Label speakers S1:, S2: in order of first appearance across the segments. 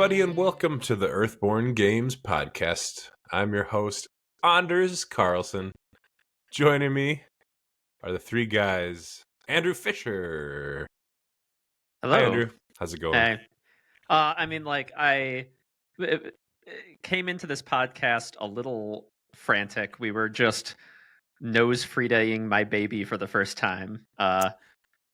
S1: everybody, and welcome to the Earthborne Games podcast. I'm your host, Anders Carlson. Joining me are the three guys. Andrew Fisher.
S2: Hello.
S1: Hi, Andrew. How's it going?
S2: Hey. I came into this podcast a little frantic. We were just nose free-daying my baby for the first time,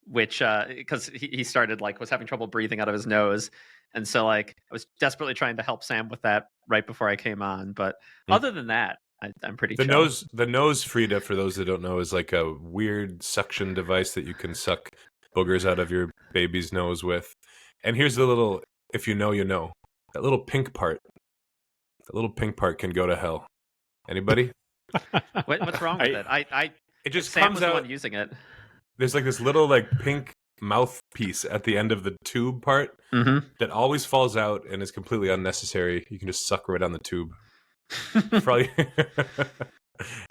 S2: which because he started was having trouble breathing out of his nose, and so I was desperately trying to help Sam with that right before I came on. But other than that, I'm pretty chill.
S1: The nose Frida, for those that don't know, is like a weird suction device that you can suck boogers out of your baby's nose with. And here's the little, if you know, you know, that little pink part. That little pink part can go to hell. Anybody?
S2: What's wrong with it?
S1: It just
S2: Sam
S1: comes
S2: was
S1: out.
S2: the one using it.
S1: There's this little pink mouthpiece at the end of the tube part that always falls out and is completely unnecessary. You can just suck right on the tube. Probably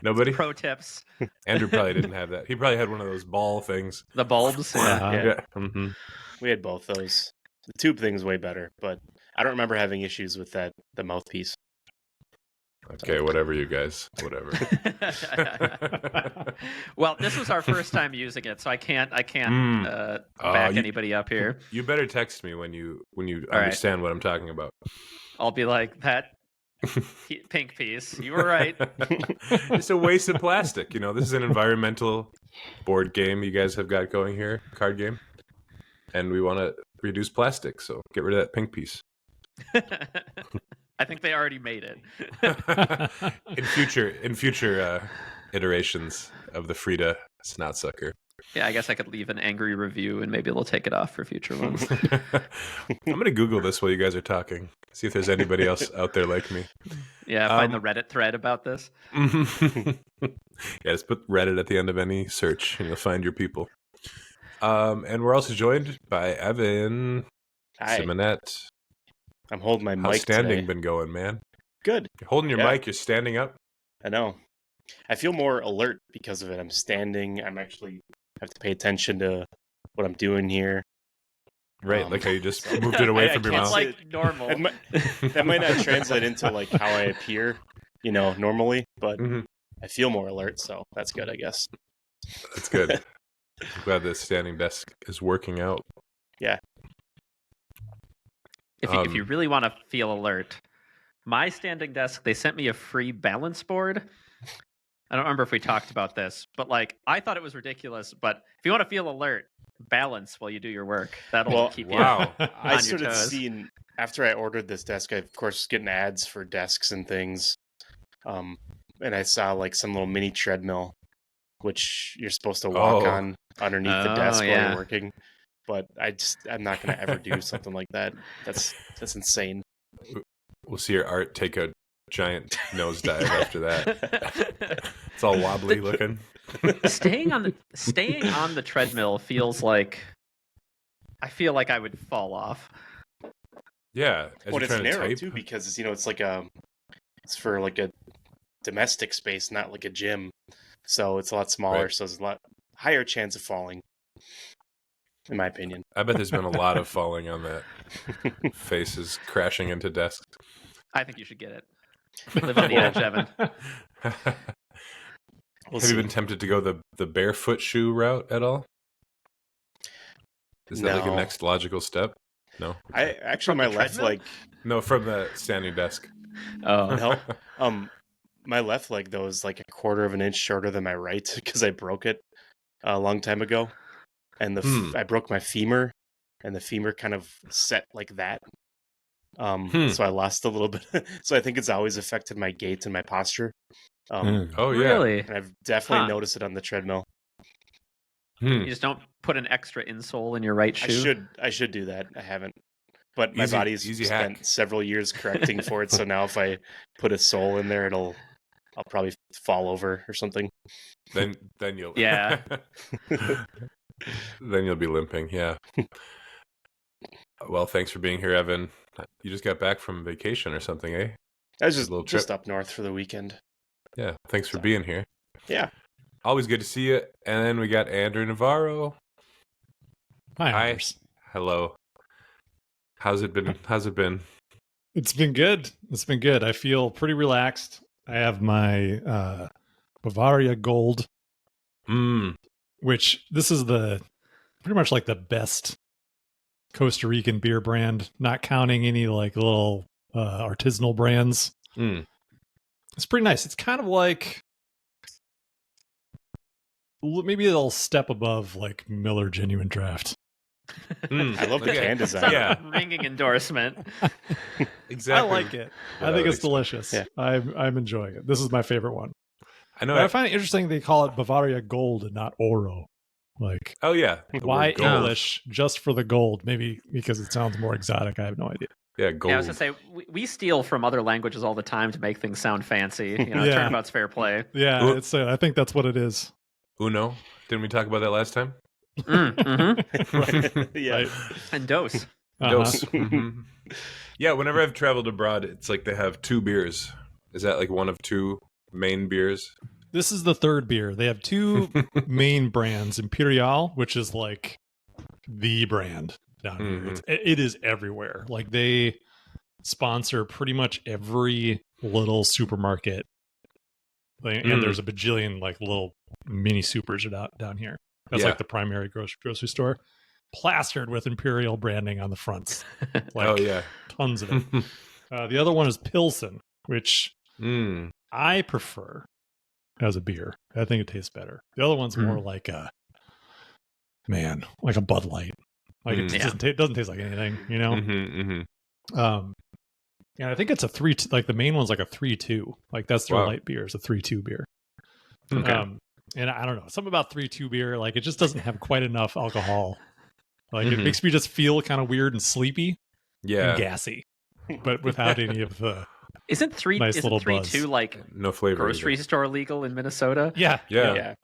S1: nobody.
S2: Pro tips.
S1: Andrew probably didn't have that. He probably had one of those ball things.
S2: The bulbs.
S3: Yeah.
S1: Mm-hmm.
S3: We had both those. The tube thing's way better, but I don't remember having issues with the mouthpiece.
S1: Okay, whatever, you guys. Whatever.
S2: Well, this was our first time using it, so I can't back anybody up here.
S1: You better text me when you
S2: All
S1: understand what I'm talking about.
S2: I'll be like, that pink piece. You were right.
S1: It's a waste of plastic. This is an environmental board game you guys have got going here, card game. And we want to reduce plastic, so get rid of that pink piece.
S2: I think they already made it.
S1: in future iterations of the Frida snot sucker.
S2: Yeah, I guess I could leave an angry review and maybe they'll take it off for future ones.
S1: I'm going to Google this while you guys are talking. See if there's anybody else out there like me.
S2: Yeah, find the Reddit thread about this.
S1: Yeah, just put Reddit at the end of any search and you'll find your people. And we're also joined by Evan.
S3: Hi.
S1: Simonette.
S3: I'm holding my mic
S1: How's standing
S3: today.
S1: been going, man?
S3: Good.
S1: You're holding your mic, you're standing up?
S3: I know. I feel more alert because of it. I'm standing. I'm actually have to pay attention to what I'm doing here.
S1: Right, like how you just moved it away from your mouth.
S2: It's normal.
S3: That might not translate into how I appear, normally, but I feel more alert, so that's good, I guess.
S1: That's good. I'm glad the standing desk is working out.
S3: Yeah.
S2: If you really want to feel alert, my standing desk, they sent me a free balance board. I don't remember if we talked about this, but I thought it was ridiculous. But if you want to feel alert, balance while you do your work. That'll keep you on
S3: I
S2: your
S3: started
S2: toes.
S3: seeing, after I ordered this desk, I, of course, getting ads for desks and things. And I saw some little mini treadmill, which you're supposed to walk on underneath the desk while you're working. But I'm not going to ever do something like that. That's insane.
S1: We'll see your art take a giant nosedive after that. It's all wobbly looking.
S2: Staying on the treadmill feels like I feel like I would fall off.
S1: Yeah,
S3: it's narrow too because it's it's for a domestic space, not like a gym. So it's a lot smaller, so there's a lot higher chance of falling. In my opinion.
S1: I bet there's been a lot of falling on that. Faces crashing into desks.
S2: I think you should get it. Live on the edge, Evan.
S1: Have you been tempted to go the barefoot shoe route at all? Is that a next logical step? No.
S3: I actually my left leg.
S1: No, from the standing desk.
S3: Oh no. My left leg though is a quarter of an inch shorter than my right because I broke it a long time ago. And I broke my femur, and the femur kind of set like that. So I lost a little bit. So I think it's always affected my gait and my posture.
S1: Oh, yeah.
S2: Really?
S3: And I've definitely noticed it on the treadmill.
S2: You just don't put an extra insole in your right shoe?
S3: I should do that. I haven't. But my body's spent several years correcting for it, so now if I put a sole in there, I'll probably fall over or something.
S1: Then you'll...
S2: Yeah.
S1: Then you'll be limping, yeah. Well, thanks for being here, Evan. You just got back from vacation or something, eh?
S3: I was just up north for the weekend.
S1: Yeah, thanks for being here.
S3: Yeah.
S1: Always good to see you. And then we got Andrew Navarro.
S4: Hi.
S1: Hello. How's it been?
S4: It's been good. It's been good. I feel pretty relaxed. I have my Bavaria Gold, which this is pretty much like the best Costa Rican beer brand, not counting any like little artisanal brands. It's pretty nice. It's kind of like maybe a little step above like Miller Genuine Draft.
S3: I love the can design.
S2: Yeah, ringing endorsement.
S1: Exactly.
S4: I like it. I think it's delicious. Yeah. I'm enjoying it. This is my favorite one. I find it interesting they call it Bavaria Gold and not Oro. Like,
S1: oh yeah,
S4: why English just for the gold? Maybe because it sounds more exotic. I have no idea.
S1: Yeah, gold.
S2: Yeah, I was gonna say we steal from other languages all the time to make things sound fancy. Turnabout's fair play.
S4: Yeah, I think that's what it is.
S1: Uno. Didn't we talk about that last time?
S3: Yeah,
S4: right.
S2: And dose.
S1: Dose. Yeah, whenever I've traveled abroad, it's like they have 2 beers. Is that like one of 2 main beers?
S4: This is the third beer. They have 2 main brands. Imperial, which is like the brand down here. It is everywhere. Like they sponsor pretty much every little supermarket. And there's a bajillion like little mini supers down here. That's like the primary grocery store. Plastered with Imperial branding on the fronts. Like, tons of it. The other one is Pilsen, which I prefer as a beer. I think it tastes better. The other one's more like a Bud Light. Like it doesn't taste like anything, you know? And I think it's a 3, like the main one's like a 3-2. Like that's their light beer. It's a 3-2 beer.
S1: Okay.
S4: And I don't know, something about 3-2 beer, like it just doesn't have quite enough alcohol. Like it makes me just feel kind of weird and sleepy, and gassy, but without any of the
S2: Isn't 3-2 like
S1: no flavor
S2: grocery store legal in Minnesota?
S4: Yeah.
S1: Yep.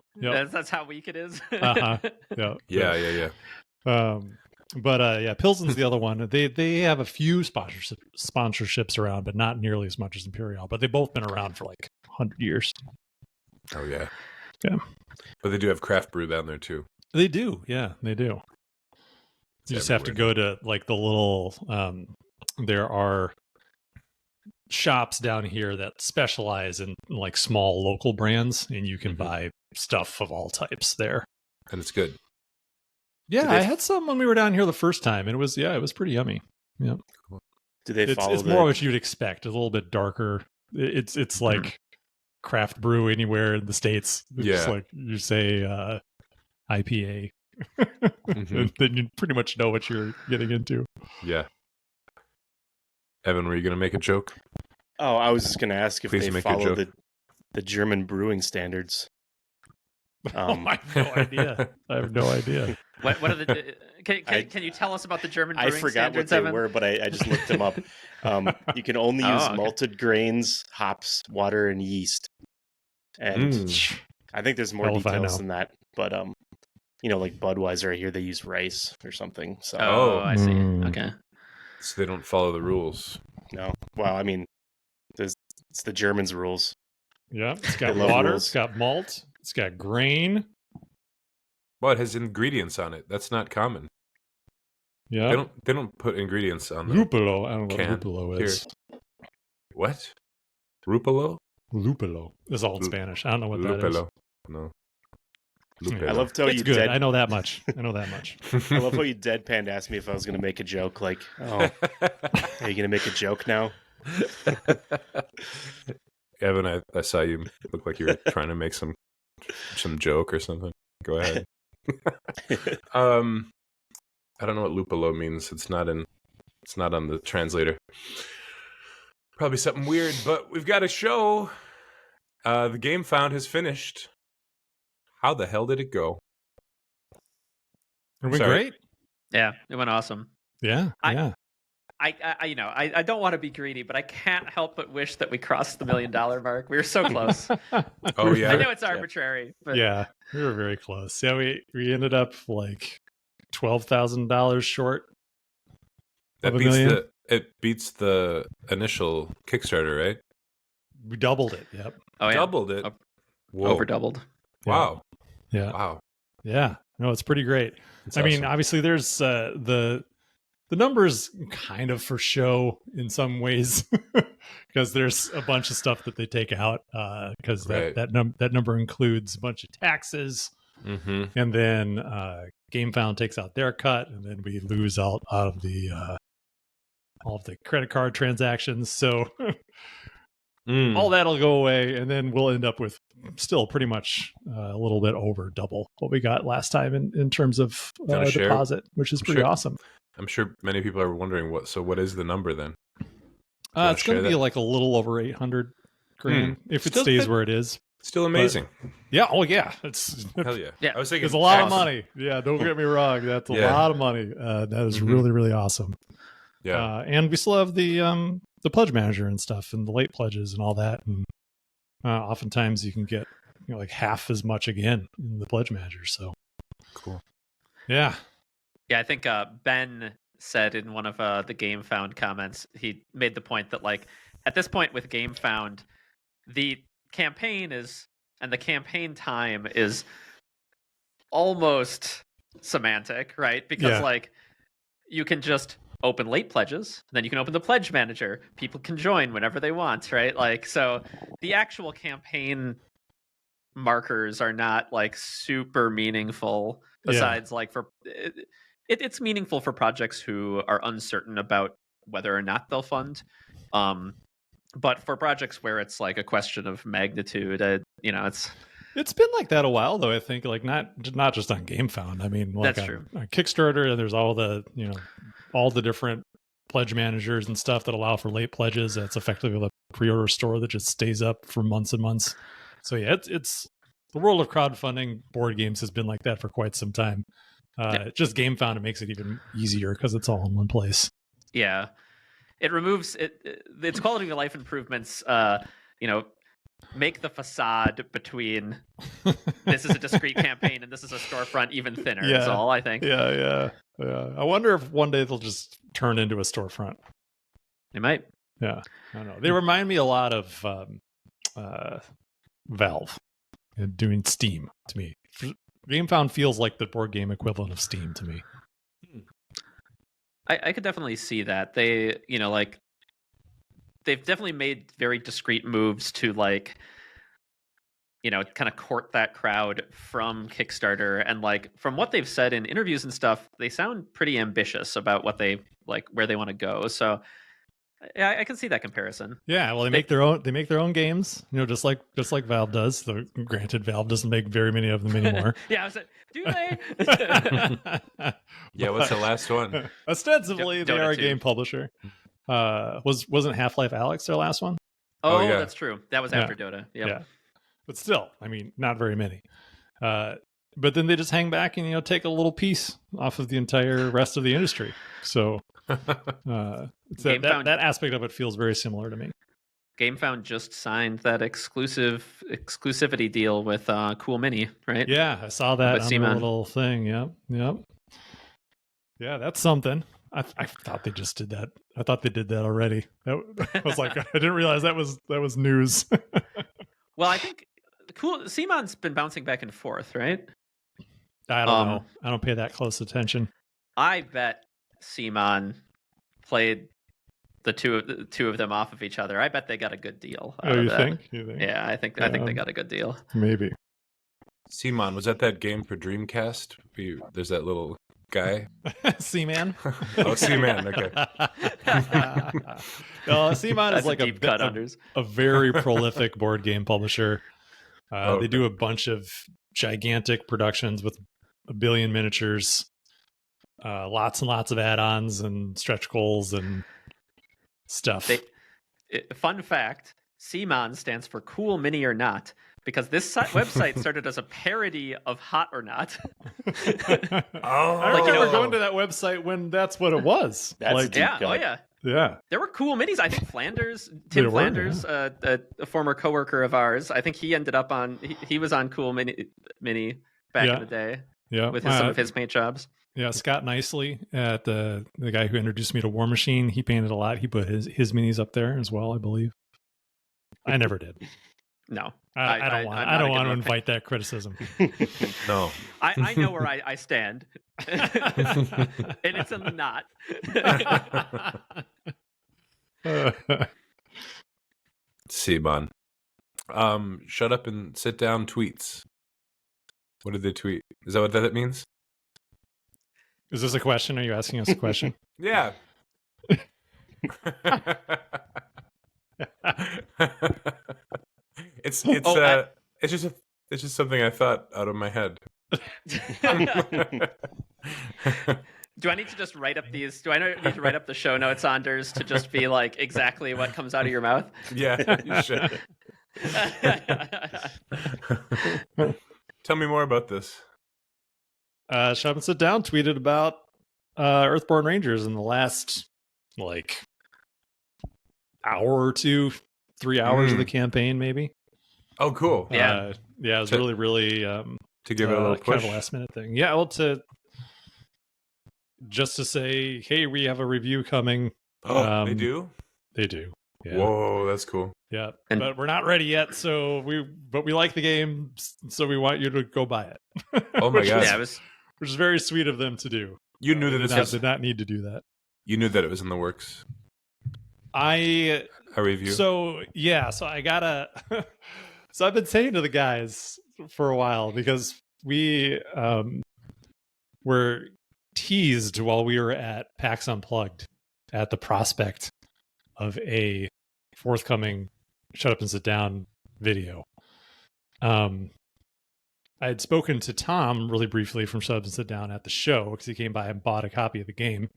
S2: That's how weak it is.
S4: Yeah. But Pilsen's the other one. They have a few sponsorships around, but not nearly as much as Imperial. But they've both been around for like 100 years.
S1: Oh yeah.
S4: Yeah.
S1: But they do have craft brew down there too.
S4: They do. Yeah, they do. You just have to go to like the little there are shops down here that specialize in like small local brands, and you can buy stuff of all types there.
S1: And it's good.
S4: Yeah, I had some when we were down here the first time, and it was pretty yummy. Yeah.
S1: Cool.
S3: Do they follow
S4: it's more what you'd expect. It's a little bit darker. It's like craft brew anywhere in the States. It's just like you say IPA. And then you pretty much know what you're getting into.
S1: Yeah. Evan, were you going to make a joke?
S3: Oh, I was just going to ask if
S1: Please
S3: they follow the German brewing standards.
S4: I have no idea. I have no idea.
S2: What are the? Can you tell us about the German brewing
S3: standards? I forgot what they were, but I just looked them up. You can only use malted grains, hops, water, and yeast. And I think there's more details than that. But like Budweiser, I hear they use rice or something. So
S2: I see. Okay.
S1: So they don't follow the rules.
S3: No. Well, I mean, it's the Germans' rules.
S4: Yeah, it's got water, it's got malt, it's got grain.
S1: Well, it has ingredients on it. That's not common.
S4: Yeah.
S1: They don't put ingredients on the
S4: Lupulo. I don't know
S1: can.
S4: what lupulo is.
S1: Here. What? Rupulo?
S4: Lupulo. It's all in Spanish. I don't know what that is.
S1: No.
S3: I love how you
S4: good. I know that much. I love
S3: how you deadpanned asked me if I was going to make a joke. Like, are you going to make a joke now?
S1: Evan, I saw you look like you were trying to make some joke or something. Go ahead. I don't know what lupulo means. It's not on the translator. Probably something weird, but we've got a show. The Game Found has finished. How the hell did it go?
S4: It went great.
S2: Yeah, it went awesome.
S4: Yeah.
S2: I don't want to be greedy, but I can't help but wish that we crossed the $1 million mark. We were so close.
S1: Oh yeah.
S2: I know it's arbitrary, but
S4: yeah, we were very close. Yeah, we ended up like $12,000 short.
S1: It beats the initial Kickstarter, right?
S4: We doubled it. Yep.
S2: Oh yeah.
S1: Doubled it.
S2: Over doubled.
S1: Wow.
S4: Yeah.
S1: Wow.
S4: Yeah. No, it's pretty great.
S1: That's
S4: I mean,
S1: awesome.
S4: obviously there's the The number's kind of for show in some ways because there's a bunch of stuff that they take out because that number includes a bunch of taxes, and then GameFound takes out their cut, and then we lose out of the all of the credit card transactions. So all that'll go away, and then we'll end up with still pretty much a little bit over double what we got last time in terms of deposit, which is pretty awesome.
S1: I'm sure many people are wondering what is the number then?
S4: It's going to be like a little over 800 grand if it stays where it is.
S1: Still amazing.
S4: But, yeah. Oh yeah. It's
S1: hell yeah. I was thinking
S4: it's a lot of money. Yeah. Don't get me wrong. That's a lot of money. That is really, really awesome.
S1: Yeah.
S4: And we still have the pledge manager and stuff and the late pledges and all that. And oftentimes you can get like half as much again in the pledge manager. So
S1: cool.
S4: Yeah.
S2: Yeah, I think Ben said in one of the GameFound comments, he made the point that like at this point with GameFound, the campaign and the campaign time is almost semantic, right? Because like you can just open late pledges, then you can open the pledge manager. People can join whenever they want, right? Like so the actual campaign markers are not like super meaningful besides like for it's meaningful for projects who are uncertain about whether or not they'll fund. But for projects where it's like a question of magnitude, it's
S4: been like that a while though. I think like not just on GameFound. I mean, like
S2: that's true.
S4: On Kickstarter, there's all the different pledge managers and stuff that allow for late pledges. It's effectively a pre-order store that just stays up for months and months. So yeah, it's the world of crowdfunding board games has been like that for quite some time. Just GameFound, it makes it even easier because it's all in one place.
S2: Yeah, it removes its quality of life improvements. Make the facade between this is a discrete campaign and this is a storefront even thinner. Yeah. Is all I think.
S4: Yeah. I wonder if one day they'll just turn into a storefront.
S2: They might.
S4: Yeah, I don't know. They remind me a lot of Valve doing Steam to me. GameFound feels like the board game equivalent of Steam to me.
S2: I could definitely see that. They, they've definitely made very discrete moves to like, kind of court that crowd from Kickstarter. And like, from what they've said in interviews and stuff, they sound pretty ambitious about what they like, where they want to go. So yeah, I can see that comparison.
S4: Yeah, well, they make their own games, just like Valve does. Though, granted, Valve doesn't make very many of them anymore.
S2: Yeah, I was like, do they?
S1: Yeah, what's the last one?
S4: Ostensibly, they are a game publisher. Wasn't Half-Life Alyx their last one?
S2: Oh, yeah. That's true. That was after Dota. Yep.
S4: Yeah, but still, I mean, not very many. But then they just hang back and take a little piece off of the entire rest of the industry. So. That aspect of it feels very similar to me.
S2: GameFound just signed that exclusivity deal with Cool Mini, right?
S4: Yeah, I saw that on the little thing. Yep. Yeah, that's something. I thought they just did that. I thought they did that already. I was like, I didn't realize that was news.
S2: Well, I think CMON's been bouncing back and forth, right?
S4: I don't know. I don't pay that close attention.
S2: I bet CMON played the two of them off of each other. I bet they got a good deal.
S4: You think?
S2: Yeah, I think they got a good deal.
S4: Maybe.
S1: Seaman, was that game for Dreamcast? There's that little guy.
S4: Seaman.
S1: Oh, Seaman. Okay.
S4: Seaman is like a very prolific board game publisher. They do a bunch of gigantic productions with a billion miniatures. Lots and lots of add-ons and stretch goals and stuff.
S2: Fun fact, CMON stands for Cool Mini or Not, because this website started as a parody of Hot or Not.
S4: I remember going to that website when that's what it was.
S2: Yeah. There were cool minis. I think Tim Flanders, a former coworker of ours, I think he ended up he was on Cool Mini back in the day with some of his paint jobs.
S4: Yeah, Scott Nicely, at the guy who introduced me to War Machine, he painted a lot. He put his minis up there as well, I believe. I never did.
S2: No,
S4: I don't want. I don't want to invite that criticism.
S1: No.
S2: I know where I stand, and it's in the knot.
S1: Cbon. Shut up and sit down tweets. What did they tweet? Is that what that means?
S4: Is this a question? Are you asking us a question?
S1: Yeah. It's just something I thought out of my head.
S2: Do I need to just write up these? Do I need to write up the show notes, Anders, to just be like exactly what comes out of your mouth?
S1: Yeah, you should. Tell me more about this.
S4: Shut Up and Sit Down tweeted about Earthborne Rangers in the last hour or two, 3 hours of the campaign, maybe.
S1: Oh, cool.
S2: Yeah.
S4: It was really
S1: to give it a little push.
S4: Kind of a last minute thing. Yeah, well, just to say, hey, we have a review coming.
S1: Oh, they do?
S4: They do. Yeah.
S1: Whoa, that's cool.
S4: Yeah, but we're not ready yet. So we like the game, so we want you to go buy it.
S1: Oh my gosh,
S2: which
S4: is very sweet of them to do.
S1: You knew that
S4: this did not need to do that.
S1: You knew that it was in the works.
S4: A
S1: review.
S4: So I gotta. So I've been saying to the guys for a while, because we were teased while we were at PAX Unplugged at the prospect of a forthcoming Shut Up and Sit Down video. I had spoken to Tom really briefly from Shut Up and Sit Down at the show, because he came by and bought a copy of the game.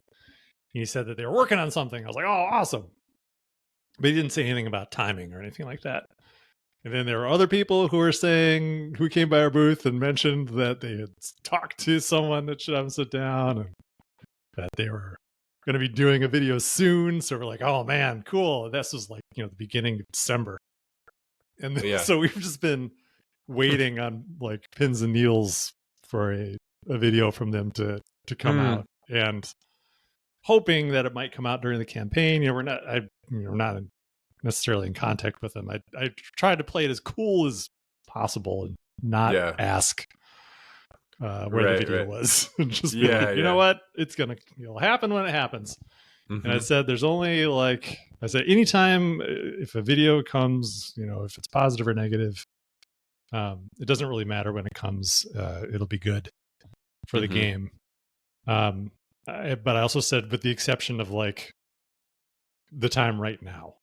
S4: He said that they were working on something. I was like, oh, awesome. But he didn't say anything about timing or anything like that. And then there were other people who came by our booth and mentioned that they had talked to someone that Shut Up and Sit Down, and that they were going to be doing a video soon. So we're like, oh man, cool. This was the beginning of December. And then, so we've just been waiting on pins and needles for a video from them to come out, and hoping that it might come out during the campaign. We're not necessarily in contact with them. I tried to play it as cool as possible and not ask where the video was. Just be you know what? It'll happen when it happens. Mm-hmm. And I said, there's only anytime if a video comes, if it's positive or negative, it doesn't really matter when it comes. It'll be good for the game. But I also said, with the exception of the time right now.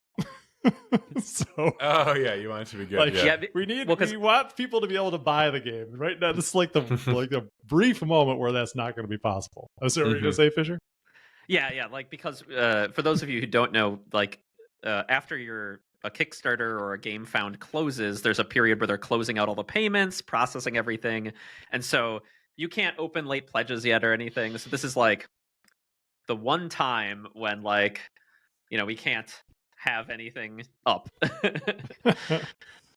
S4: So
S1: you want it to be good.
S4: We want people to be able to buy the game right now. This is the brief moment where that's not going to be possible. Is that what you're going to say, Fisher?
S2: Yeah, because for those of you who don't know, after a Kickstarter or a Game Found closes, there's a period where they're closing out all the payments, processing everything, and so you can't open late pledges yet or anything. So this is the one time when we can't have anything up.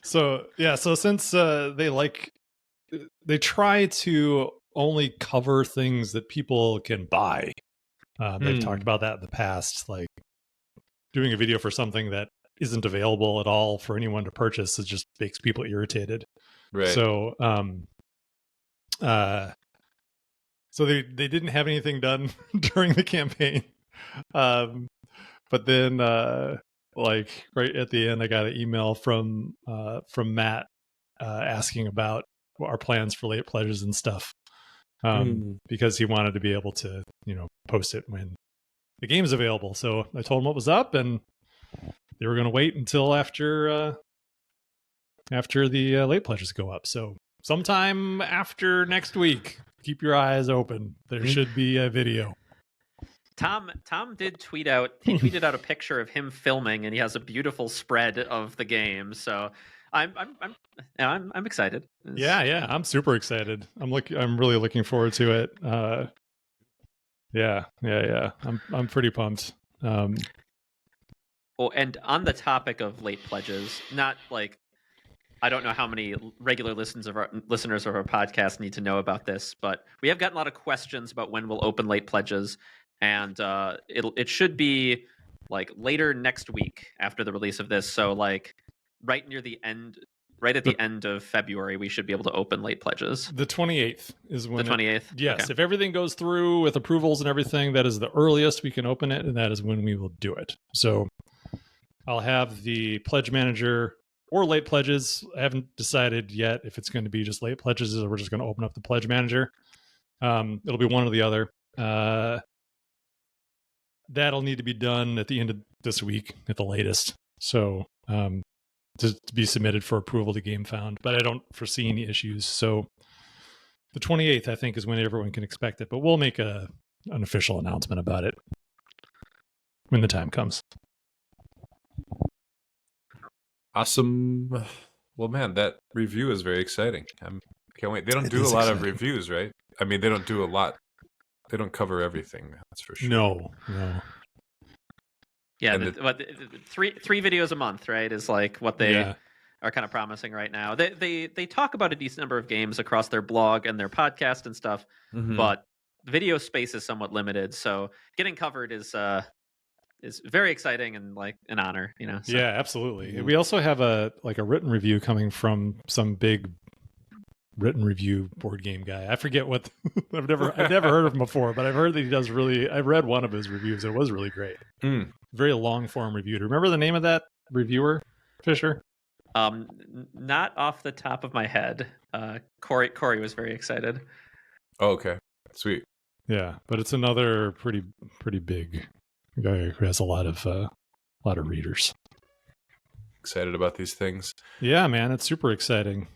S4: So since they try to only cover things that people can buy. They've talked about that in the past, doing a video for something that isn't available at all for anyone to purchase. It just makes people irritated.
S1: Right.
S4: So so they didn't have anything done during the campaign. But then right at the end, I got an email from Matt asking about our plans for late pledges and stuff, because he wanted to be able to post it when the game's available. So I told him what was up, and they were going to wait until after the late pledges go up. So sometime after next week, keep your eyes open. There should be a video.
S2: Tom did tweet out. He tweeted out a picture of him filming, and he has a beautiful spread of the game. So I'm excited.
S4: Yeah, I'm super excited. I'm really looking forward to it. Yeah. I'm pretty pumped.
S2: Oh, and on the topic of late pledges, not I don't know how many regular listeners of our podcast need to know about this, but we have gotten a lot of questions about when we'll open late pledges. And it should be later next week after the release of this. So right near the end, right at the end of February, we should be able to open late pledges.
S4: The 28th is when
S2: The 28th?
S4: Yes,
S2: Okay.
S4: if everything goes through with approvals and everything, that is the earliest we can open it, and that is when we will do it. So I'll have the pledge manager or late pledges. I haven't decided yet if it's going to be just late pledges or we're just going to open up the pledge manager. It'll be one or the other. That'll need to be done at the end of this week at the latest. So to be submitted for approval to GameFound, but I don't foresee any issues. So the 28th, I think, is when everyone can expect it, but we'll make an official announcement about it when the time comes.
S1: Awesome. Well, man, that review is very exciting. I can't wait. They don't do a lot of reviews, right? I mean, they don't do a lot. They don't cover everything. That's for sure.
S4: No.
S2: Yeah, three videos a month, right? Is like what they are kind of promising right now. They talk about a decent number of games across their blog and their podcast and stuff, but video space is somewhat limited. So getting covered is very exciting and like an honor, you know. So.
S4: Yeah, absolutely. We also have a written review coming from some big written review board game guy. I forget what I've never heard of him before, but I've heard that he does really. I've read one of his reviews. It was really great. Very long form review. Do you remember the name of that reviewer, Fisher?
S2: Not off the top of my head. Corey was very excited.
S1: Oh, okay, sweet.
S4: Yeah, but it's another pretty big guy who has a lot of readers.
S1: Excited about these things.
S4: Yeah, man, it's super exciting.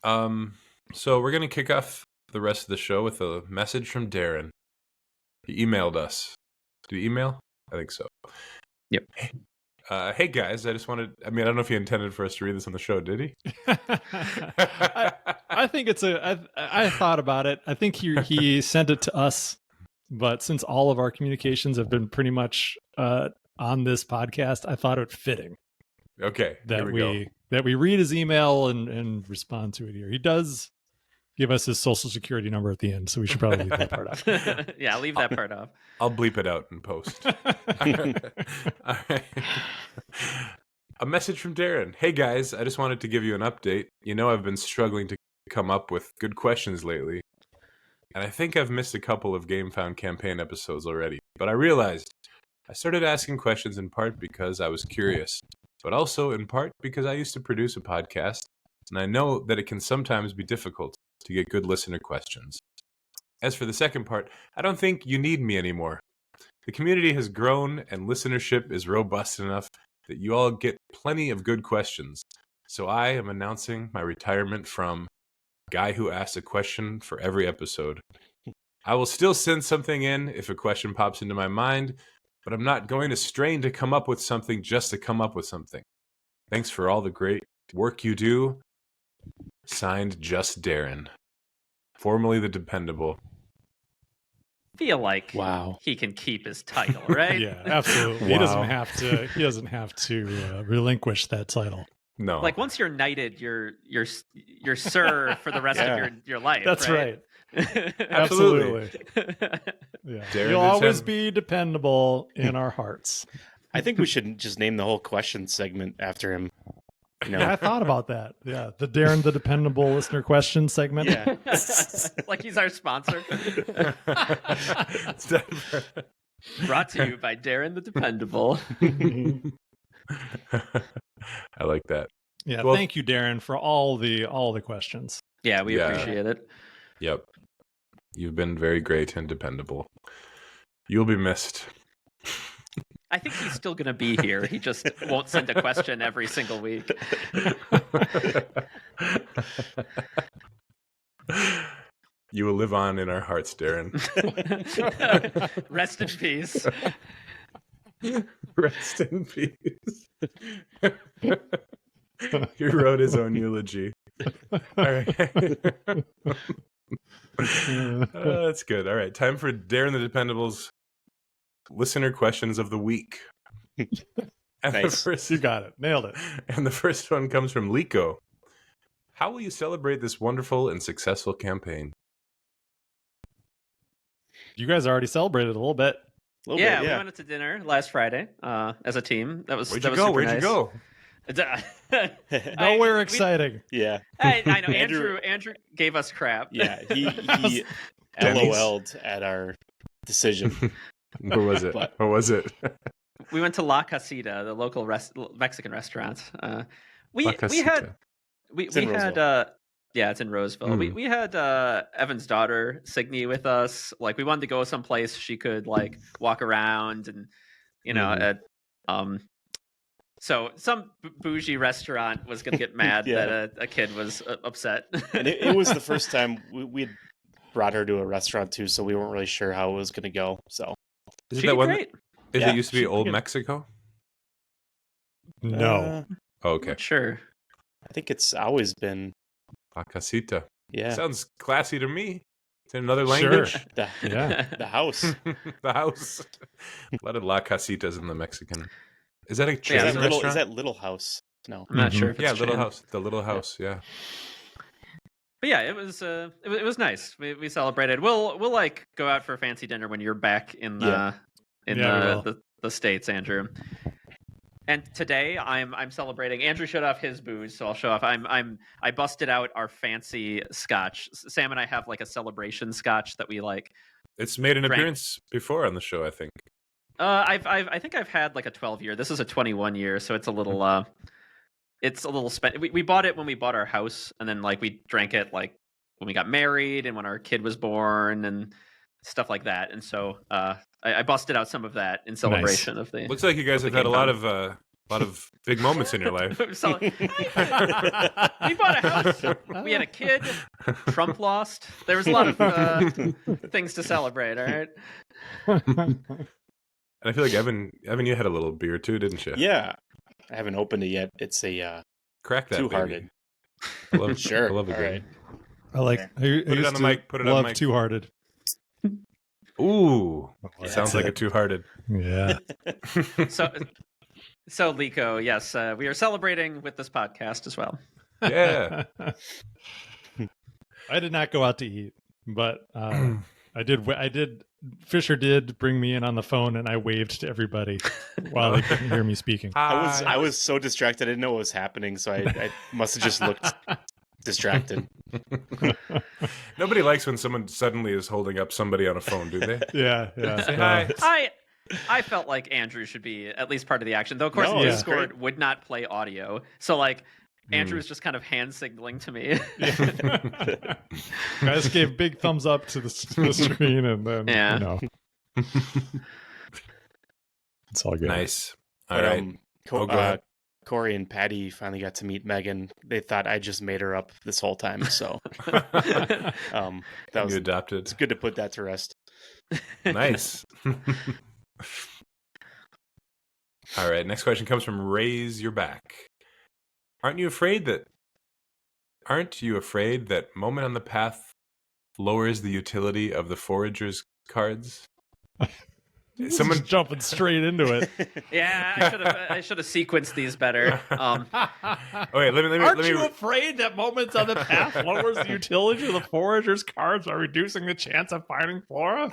S1: So we're gonna kick off the rest of the show with a message from Darren. He emailed us. Did he email? I think so.
S2: Yep.
S1: Hey guys, I just wanted. I mean, I don't know if he intended for us to read this on the show. Did he?
S4: I think it's I thought about it. I think he sent it to us, but since all of our communications have been pretty much on this podcast, I thought it fitting.
S1: Okay,
S4: that we read his email and respond to it here. He does give us his social security number at the end, so we should probably leave that part out.
S2: Yeah, leave that part off.
S1: I'll bleep it out in post. All right. A message from Darren. Hey guys, I just wanted to give you an update. You know, I've been struggling to come up with good questions lately, and I think I've missed a couple of GameFound campaign episodes already. But I realized I started asking questions in part because I was curious, but also in part because I used to produce a podcast, and I know that it can sometimes be difficult to get good listener questions. As for the second part, I don't think you need me anymore. The community has grown and listenership is robust enough that you all get plenty of good questions. So I am announcing my retirement from guy who asks a question for every episode. I will still send something in if a question pops into my mind, but I'm not going to strain to come up with something just to come up with something. Thanks for all the great work you do. Signed, Just Darren. Formerly the Dependable.
S2: Feel like he can keep his title, right?
S4: Yeah, absolutely. He doesn't have to relinquish that title.
S1: No.
S2: Like once you're knighted, you're sir for the rest of your life.
S4: That's right.
S1: Absolutely.
S4: Yeah.
S1: Darren
S4: You'll always be dependable in our hearts.
S3: I think we should just name the whole question segment after him. You know?
S4: Yeah, I thought about that. Yeah, the Darren the Dependable listener question segment.
S3: Yeah.
S2: Like he's our sponsor. Brought to you by Darren the Dependable.
S1: I like that.
S4: Yeah, well, thank you, Darren, for all the questions.
S2: Yeah, we appreciate it.
S1: Yep. You've been very great and dependable. You'll be missed.
S2: I think he's still going to be here. He just won't send a question every single week.
S1: You will live on in our hearts, Darren.
S2: Rest in peace.
S1: Rest in peace. He wrote his own eulogy. All right. That's good. All right. Time for Darren the Dependable's listener questions of the week. And
S3: nice.
S4: You got it. Nailed it.
S1: And the first one comes from Liko. How will you celebrate this wonderful and successful campaign?
S4: You guys already celebrated a little bit.
S2: We went out to dinner last Friday as a team. That was
S1: Where'd you go?
S2: Super nice.
S4: Nowhere exciting.
S3: Yeah.
S2: I know Andrew gave us crap.
S3: Yeah, he LOL'd at our decision.
S1: Where was it?
S3: But-
S1: Where was it?
S2: We went to La Casita, the local Mexican restaurant.
S1: La
S2: We had
S1: Casita.
S2: we
S3: It's in
S2: had yeah, it's in Roseville. We had Evan's daughter Signy with us. Like we wanted to go someplace she could like walk around and at so some bougie restaurant was going to get mad
S3: Yeah.
S2: that a kid was upset.
S3: And it was the first time we'd brought her to a restaurant too, so we weren't really sure how it was going to go. So
S1: Is it
S2: She
S1: that
S2: did
S1: one?
S2: great.
S1: Is
S3: Yeah,
S1: it used to be
S3: she
S1: Old
S3: did.
S1: Mexico?
S4: No.
S1: Oh, okay.
S2: Sure.
S3: I think it's always been
S1: La Casita.
S3: yeah
S1: Sounds classy to me. It's in another
S4: Sure.
S1: language.
S3: the
S4: Yeah.
S3: the house.
S1: The house. A lot of La Casitas in the Mexican. Is that a
S3: Is
S1: chain
S3: that
S1: restaurant?
S3: Little House? No.
S2: I'm not
S4: Mhm.
S2: sure if it's
S1: Yeah,
S2: a
S1: Little
S2: chain.
S1: House. The Little House. Yeah.
S2: But yeah, it was nice. We celebrated. We'll like go out for a fancy dinner when you're back in
S3: Yeah.
S2: the States, Andrew. And today I'm celebrating. Andrew showed off his booze, so I'll show off. I busted out our fancy scotch. Sam and I have like a celebration scotch that we like.
S1: It's made an
S2: Drank.
S1: appearance before on the show, I think.
S2: I think I've had like a 12 year. This is a 21 year, so it's a little spent. We bought it when we bought our house, and then like we drank it like when we got married and when our kid was born and stuff like that. And so I busted out some of that in celebration of the.
S1: Looks like you guys have had a lot of big moments in your life.
S2: So, we bought a house. We had a kid. Trump lost. There was a lot of things to celebrate. All right.
S1: And I feel like Evan, you had a little beer too, didn't you?
S3: Yeah. I haven't opened it yet. It's a
S1: Crack that
S3: Two-Hearted.
S1: baby. I love,
S3: Sure.
S1: I love a
S3: All
S1: good
S3: right.
S4: I like. I
S1: Put it
S4: used
S1: on the
S4: to
S1: mic, put it on the
S4: love
S1: mic.
S4: Two-Hearted.
S1: Ooh,
S3: Yeah.
S1: sounds like a two-hearted.
S4: Yeah.
S2: So Lico, yes, we are celebrating with this podcast as well.
S1: Yeah.
S4: I did not go out to eat, but I did. Fisher did bring me in on the phone, and I waved to everybody while they couldn't hear me speaking.
S3: I was so distracted. I didn't know what was happening, so I must have just looked distracted.
S1: Nobody likes when someone suddenly is holding up somebody on a phone, do they?
S4: Yeah.
S1: Say hi.
S2: I felt like Andrew should be at least part of the action, though. Of course,
S3: No,
S4: yeah.
S2: Discord
S3: great.
S2: would not play audio, so like Andrew's just kind of hand signaling to me.
S4: Guys gave big thumbs up to the screen, and then
S2: Yeah.
S4: It's all good.
S1: Nice. All
S3: But,
S1: right. Go ahead.
S3: Corey and Patty finally got to meet Megan. They thought I just made her up this whole time, so that was
S1: You adopted.
S3: it's good to put that to rest.
S1: Nice. All right. Next question comes from Raise Your Back. Aren't you afraid that Moment on the Path lowers the utility of the Forager's cards?
S4: Someone jumping straight into it.
S2: Yeah, I should have sequenced these better.
S1: Okay, let me.
S4: Aren't you afraid that moments on the path lowers the utility of the forager's cards by reducing the chance of finding flora?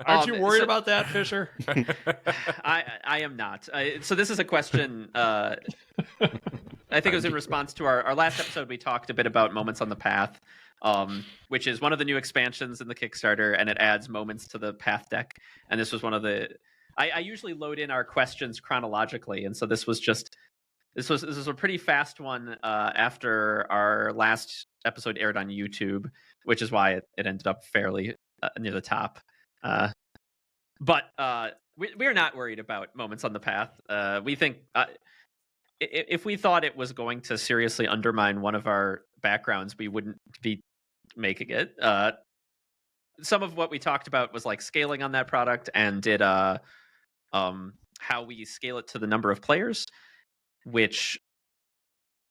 S4: Aren't you worried about that, Fisher?
S2: I am not. So this is a question. I think it was in response to our last episode. We talked a bit about moments on the path, which is one of the new expansions in the Kickstarter, and it adds moments to the path deck. And this was one of the. I usually load in our questions chronologically, and so this was a pretty fast one after our last episode aired on YouTube, which is why it ended up fairly near the top. But we're not worried about moments on the path. We think if we thought it was going to seriously undermine one of our backgrounds, we wouldn't be making it. Some of what we talked about was like scaling on that product and did how we scale it to the number of players, which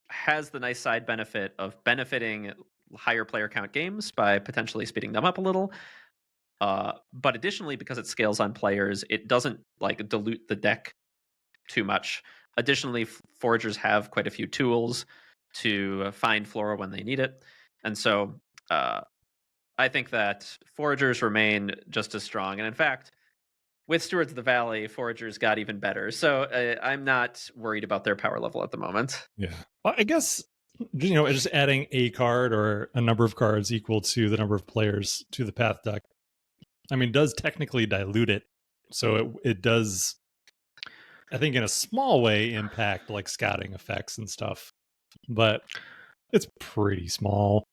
S2: has the nice side benefit of benefiting higher player count games by potentially speeding them up a little. But additionally, because it scales on players, it doesn't like dilute the deck too much. Additionally, foragers have quite a few tools to find flora when they need it. And so I think that foragers remain just as strong. And in fact, with Stewards of the Valley, Foragers got even better. So I'm not worried about their power level at the moment.
S4: Yeah. Well, I guess, just adding a card or a number of cards equal to the number of players to the Path deck, I mean, does technically dilute it. So it does, I think, in a small way, impact like scouting effects and stuff. But it's pretty small.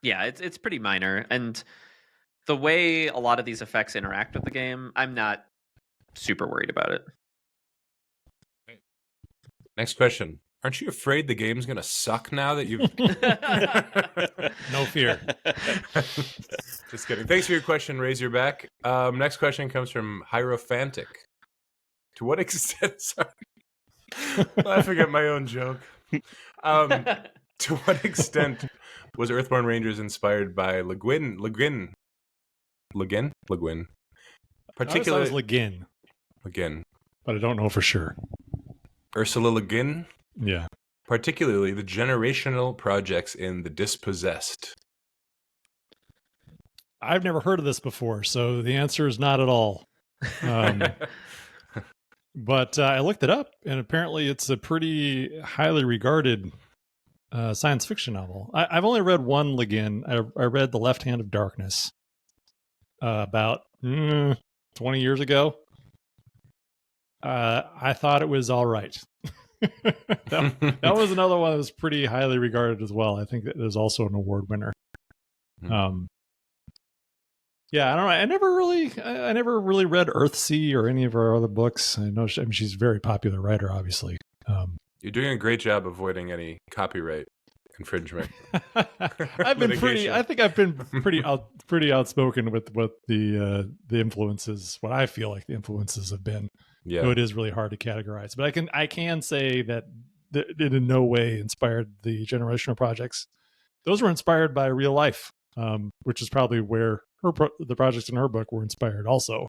S2: Yeah, it's pretty minor. And the way a lot of these effects interact with the game, I'm not super worried about it.
S1: Next question. Aren't you afraid the game's going to suck now that you've...
S4: No fear.
S1: Just kidding. Thanks for your question, Razorback. Next question comes from Hierophantic. To what extent... Sorry. I forget my own joke. To what extent was Earthborne Rangers inspired by Le Guin?
S4: Particularly, I was Le Guin.
S1: Le Guin.
S4: But I don't know for sure.
S1: Ursula Le Guin?
S4: Yeah.
S1: Particularly the generational projects in The Dispossessed.
S4: I've never heard of this before, so the answer is not at all. But I looked it up, and apparently it's a pretty highly regarded science fiction novel. I've only read one Le Guin. I read The Left Hand of Darkness about 20 years ago. I thought it was all right. that was another one that was pretty highly regarded as well. I think that it was also an award winner. Yeah, I don't know. I never really read Earthsea or any of her other books. I know she's a very popular writer, obviously.
S1: You're doing a great job avoiding any copyright infringement.
S4: I've been pretty outspoken with what the influences, what I feel like the influences have been.
S1: Yeah,
S4: so it is really hard to categorize. But I can say that it in no way inspired the generational projects. Those were inspired by real life, which is probably where the projects in her book were inspired also.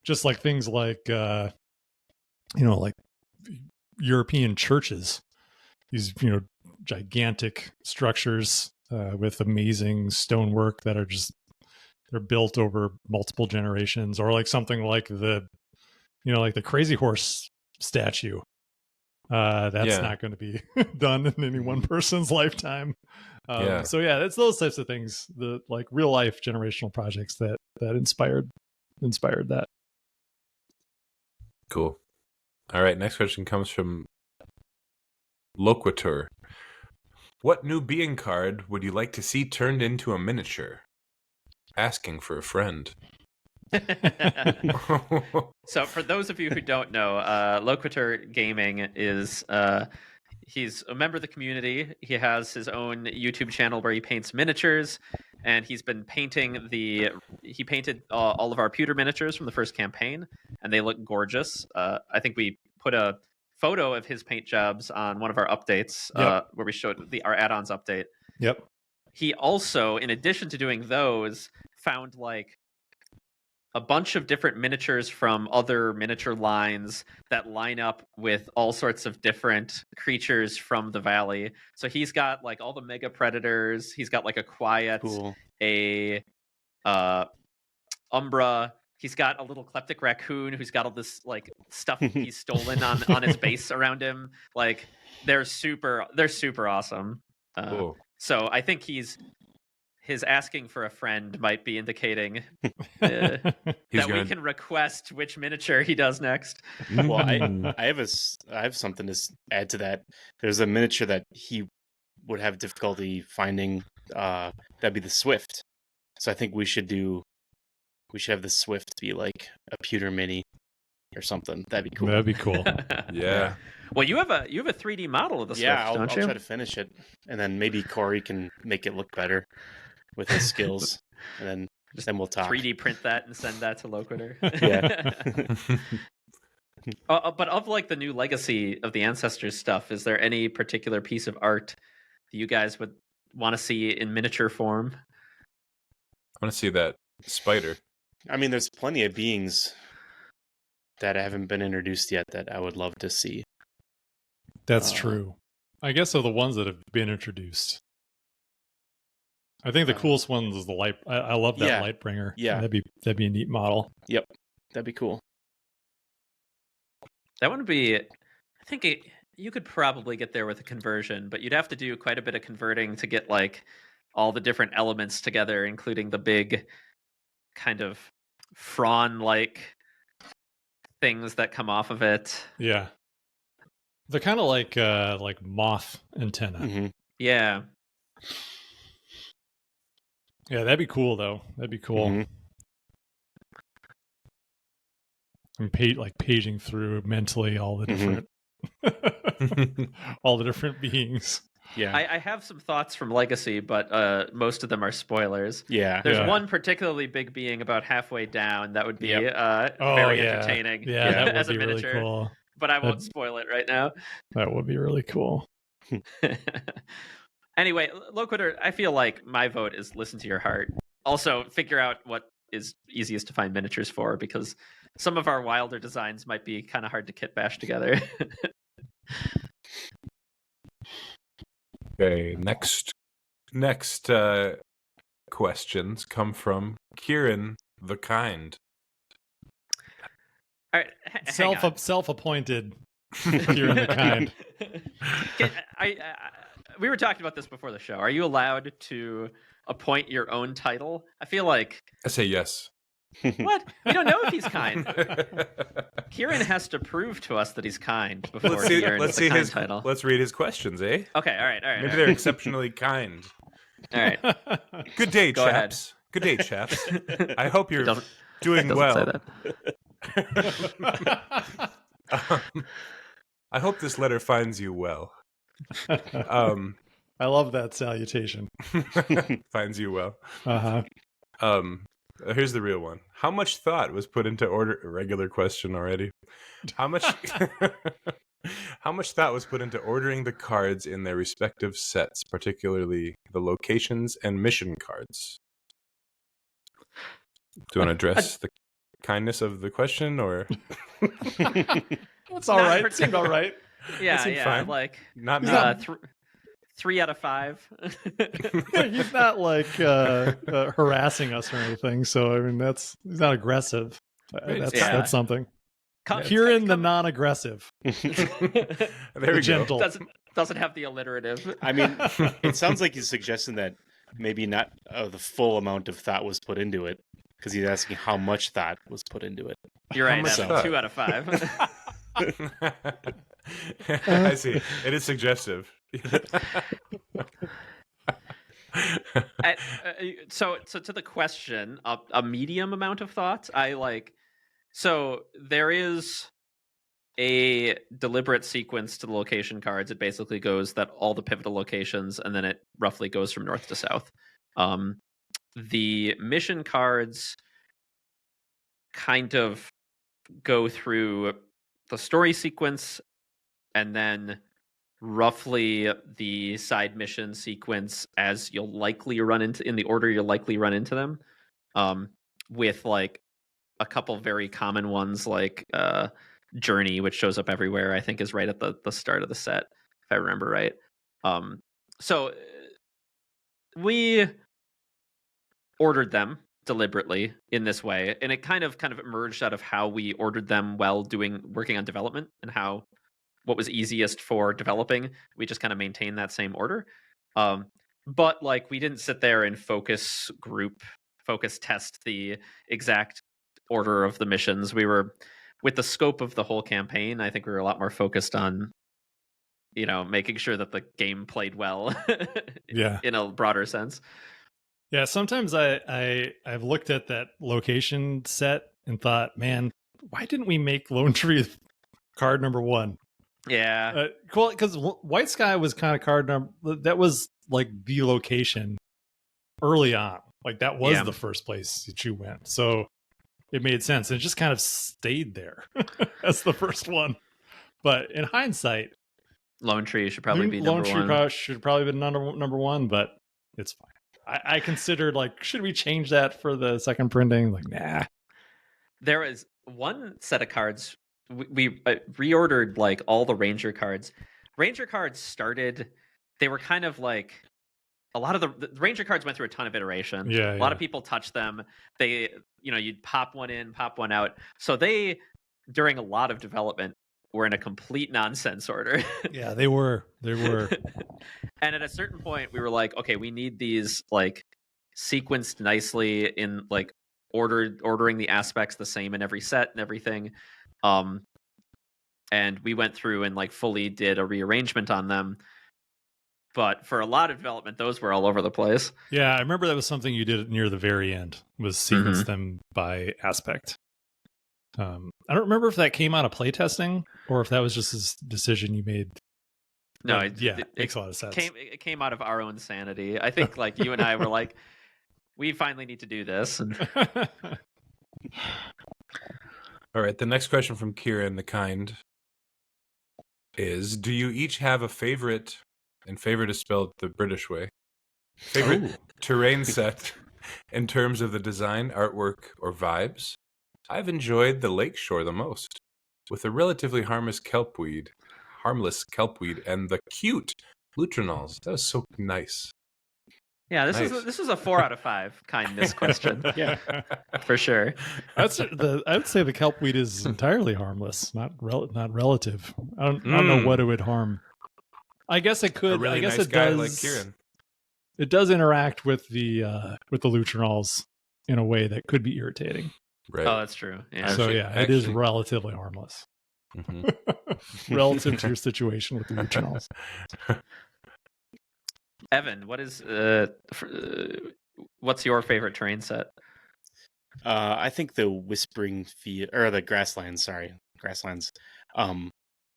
S4: Just like things like like European churches, these gigantic structures with amazing stonework that are they're built over multiple generations, or like something like the Crazy Horse statue. That's not going to be done in any one person's lifetime. So yeah, it's those types of things, the like real life generational projects that inspired that.
S1: Cool. All right, next question comes from Loquitur. What new being card would you like to see turned into a miniature? Asking for a friend.
S2: So for those of you who don't know, Loquitur Gaming is he's a member of the community. He has his own YouTube channel where he paints miniatures, and he's been painting he painted all of our pewter miniatures from the first campaign, and they look gorgeous. I think we put a photo of his paint jobs on one of our updates, where we showed our add-ons update.
S4: Yep.
S2: He also, in addition to doing those, found like a bunch of different miniatures from other miniature lines that line up with all sorts of different creatures from the valley. So he's got like all the mega predators. He's got like a Quiet, a Umbra. He's got a little kleptic raccoon who's got all this like stuff he's stolen on his base around him. Like they're super awesome.
S1: Cool.
S2: So I think his asking for a friend might be indicating that we can request which miniature he does next.
S3: Well, I have something to add to that. There's a miniature that he would have difficulty finding. That'd be the Swift. So I think we should have the Swift be like a pewter mini or something. That'd be cool.
S4: That'd be cool.
S1: Yeah.
S2: Well, you have a 3D model of the Swift,
S3: don't
S2: you?
S3: I'll try to finish it, and then maybe Corey can make it look better with his skills, and then we'll talk.
S2: 3D print that and send that to Loquitur.
S3: Yeah.
S2: But of like the new Legacy of the Ancestors stuff, is there any particular piece of art that you guys would want to see in miniature form?
S1: I want to see that spider.
S3: I mean, there's plenty of beings that haven't been introduced yet that I would love to see.
S4: That's true. I guess of the ones that have been introduced, I think the coolest one is the light. I love that
S3: Yeah.
S4: Lightbringer.
S3: Yeah.
S4: That'd be a neat model.
S3: Yep, that'd be cool.
S2: That would be. I think you could probably get there with a conversion, but you'd have to do quite a bit of converting to get like all the different elements together, including the big kind of frond-like things that come off of it.
S4: Yeah, they're kind of like moth antenna.
S3: Mm-hmm.
S2: Yeah.
S4: Yeah, that'd be cool though. That'd be cool.
S3: Mm-hmm.
S4: I'm paging through mentally all the different all the different beings.
S3: Yeah.
S2: I have some thoughts from Legacy, but most of them are spoilers.
S3: Yeah.
S2: There's
S4: Yeah.
S2: one particularly big being about halfway down that would be
S3: Yep.
S2: very entertaining
S4: Yeah, that would
S2: as a
S4: be
S2: miniature,
S4: really cool.
S2: but I won't spoil it right now.
S4: That would be really cool.
S2: Anyway, Loquitur, I feel like my vote is listen to your heart. Also, figure out what is easiest to find miniatures for, because some of our wilder designs might be kind of hard to kit bash together.
S1: Okay, next questions come from Kieran the Kind.
S2: All right, hang on.
S4: Self-appointed Kieran the Kind.
S2: We were talking about this before the show. Are you allowed to appoint your own title? I feel like
S1: I say yes.
S2: what? We don't know if he's kind. Kieran has to prove to us that he's kind before he earns the kind title.
S1: Let's read his questions, eh?
S2: Okay, all right.
S1: Maybe they're exceptionally kind.
S2: All right.
S1: Good day,
S2: Go ahead.
S1: chaps. Good day, chaps. I hope you're doing
S2: Doesn't
S1: well.
S2: say that.
S1: I hope this letter finds you well.
S4: I love that salutation.
S1: Finds you well.
S4: Uh-huh.
S1: Here's the real one. How much thought was put into regular question already? How much thought was put into ordering the cards in their respective sets, particularly the locations and mission cards? Do you want to address the kindness of the question, or
S4: It's all right. It seemed all right.
S2: Yeah,
S1: seemed
S2: yeah.
S1: fine.
S2: Like
S1: not me?
S2: 3 out of 5.
S4: He's not like harassing us or anything. So I mean, he's not aggressive. That's something. Kieran the non-aggressive.
S1: There we
S4: gentle.
S1: go.
S2: Doesn't have the alliterative.
S3: I mean, it sounds like he's suggesting that maybe not the full amount of thought was put into it, because he's asking how much thought was put into it.
S2: You're right.
S1: much
S2: That's
S1: thought?
S2: 2 out of 5.
S1: I see. It is suggestive.
S2: So to the question, a medium amount of thought. So there is a deliberate sequence to the location cards. It basically goes that all the pivotal locations, and then it roughly goes from north to south. The mission cards kind of go through the story sequence, and then roughly the side mission sequence as you'll likely run into, in the order you'll likely run into them, with like a couple very common ones like Journey, which shows up everywhere, I think is right at the start of the set, if I remember right. So we ordered them deliberately in this way, and it kind of emerged out of how we ordered them while working on development, and what was easiest for developing. We just kind of maintained that same order. But like, we didn't sit there and focus test the exact order of the missions. We were, with the scope of the whole campaign, I think we were a lot more focused on, making sure that the game played well.
S4: Yeah.
S2: In a broader sense.
S4: Yeah, sometimes I've looked at that location set and thought, man, why didn't we make Lone Tree card number 1?
S2: Yeah.
S4: Cool, because White Sky was kind of card number, that was like the location early on. Like that was the first place that you went. So it made sense. And it just kind of stayed there as the first one. But in hindsight,
S2: Lone Tree should probably be
S4: Lone
S2: number
S4: Tree
S2: 1.
S4: should probably be number 1, but it's fine. I considered, like, should we change that for the second printing? Like, nah.
S2: There was one set of cards. We reordered like all the Ranger cards. Ranger cards started, they were kind of like a lot of the Ranger cards went through a ton of iteration.
S4: Yeah,
S2: a lot of people touched them. They, you'd pop one in, pop one out. So they, during a lot of development, were in a complete nonsense order.
S4: Yeah, they were.
S2: And at a certain point, we were like, okay, we need these like sequenced nicely in like ordering the aspects the same in every set and everything. And we went through and like fully did a rearrangement on them. But for a lot of development, those were all over the place.
S4: Yeah, I remember that was something you did near the very end, was sequence them by aspect. I don't remember if that came out of playtesting or if that was just a decision you made.
S2: No,
S4: it makes a lot of sense.
S2: It came out of our own sanity. I think like you and I were like, we finally need to do this.
S1: All right, the next question from Kieran the Kind is, do you each have a favorite, and favorite is spelled the British way, favorite terrain set in terms of the design, artwork, or vibes? I've enjoyed the lakeshore the most, with the relatively harmless kelpweed, and the cute lutrinals. That was so nice.
S2: Yeah, this is a 4 out of 5 kindness question. Yeah, for sure.
S4: I would say the kelpweed is entirely harmless, not relative. I don't know what it would harm. I guess it could.
S1: A really
S4: I guess
S1: nice
S4: it
S1: guy
S4: does.
S1: like Kieran.
S4: It does interact with the lutrinals in a way that could be irritating.
S1: Right.
S2: Oh, that's true. Yeah.
S4: So it is relatively harmless relative to your situation with the lutrinals.
S2: Evan, what's your favorite terrain set?
S3: I think the Whispering Field, or the Grasslands.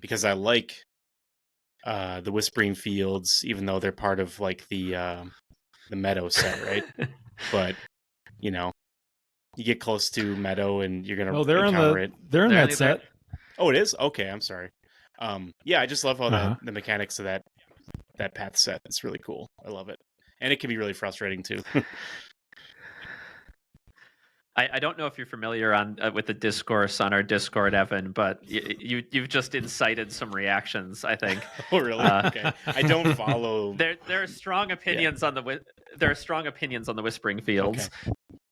S3: Because I like the Whispering Fields, even though they're part of like the Meadow set, right? But you get close to Meadow, and you're gonna encounter it.
S4: They're in that set.
S3: Oh, it is? Okay, I'm sorry. Yeah, I just love how the mechanics of that path set. It's really cool. I love it. And it can be really frustrating too.
S2: I don't know if you're familiar with the discourse on our Discord, Evan, but you've just incited some reactions, I think.
S3: Oh, really? Okay. I don't follow.
S2: There are strong opinions on the Whispering Fields.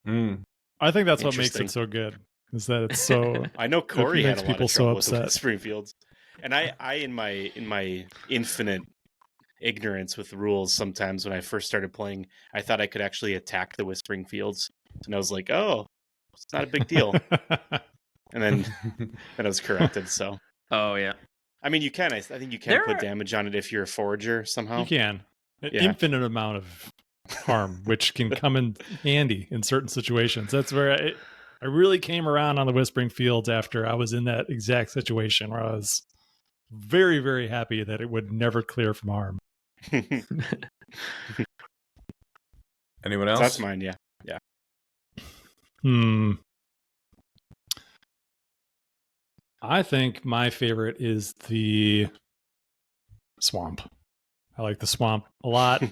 S3: Okay.
S4: I think that's what makes it so good. Is that it's so?
S3: I know Corey had a lot of trouble with
S4: upset.
S3: Whispering Fields, and I in my infinite ignorance with the rules, sometimes when I first started playing, I thought I could actually attack the Whispering Fields, and I was like, oh, it's not a big deal. And then I was corrected. So,
S2: oh yeah,
S3: I mean, you can. I think you can put damage on it if you're a forager somehow.
S4: You can. An infinite amount of harm, which can come in handy in certain situations. That's where I really came around on the Whispering Fields after I was in that exact situation where I was very, very happy that it would never clear from harm.
S1: Anyone else?
S3: So that's mine, yeah.
S4: I think my favorite is the swamp. I like the swamp a lot.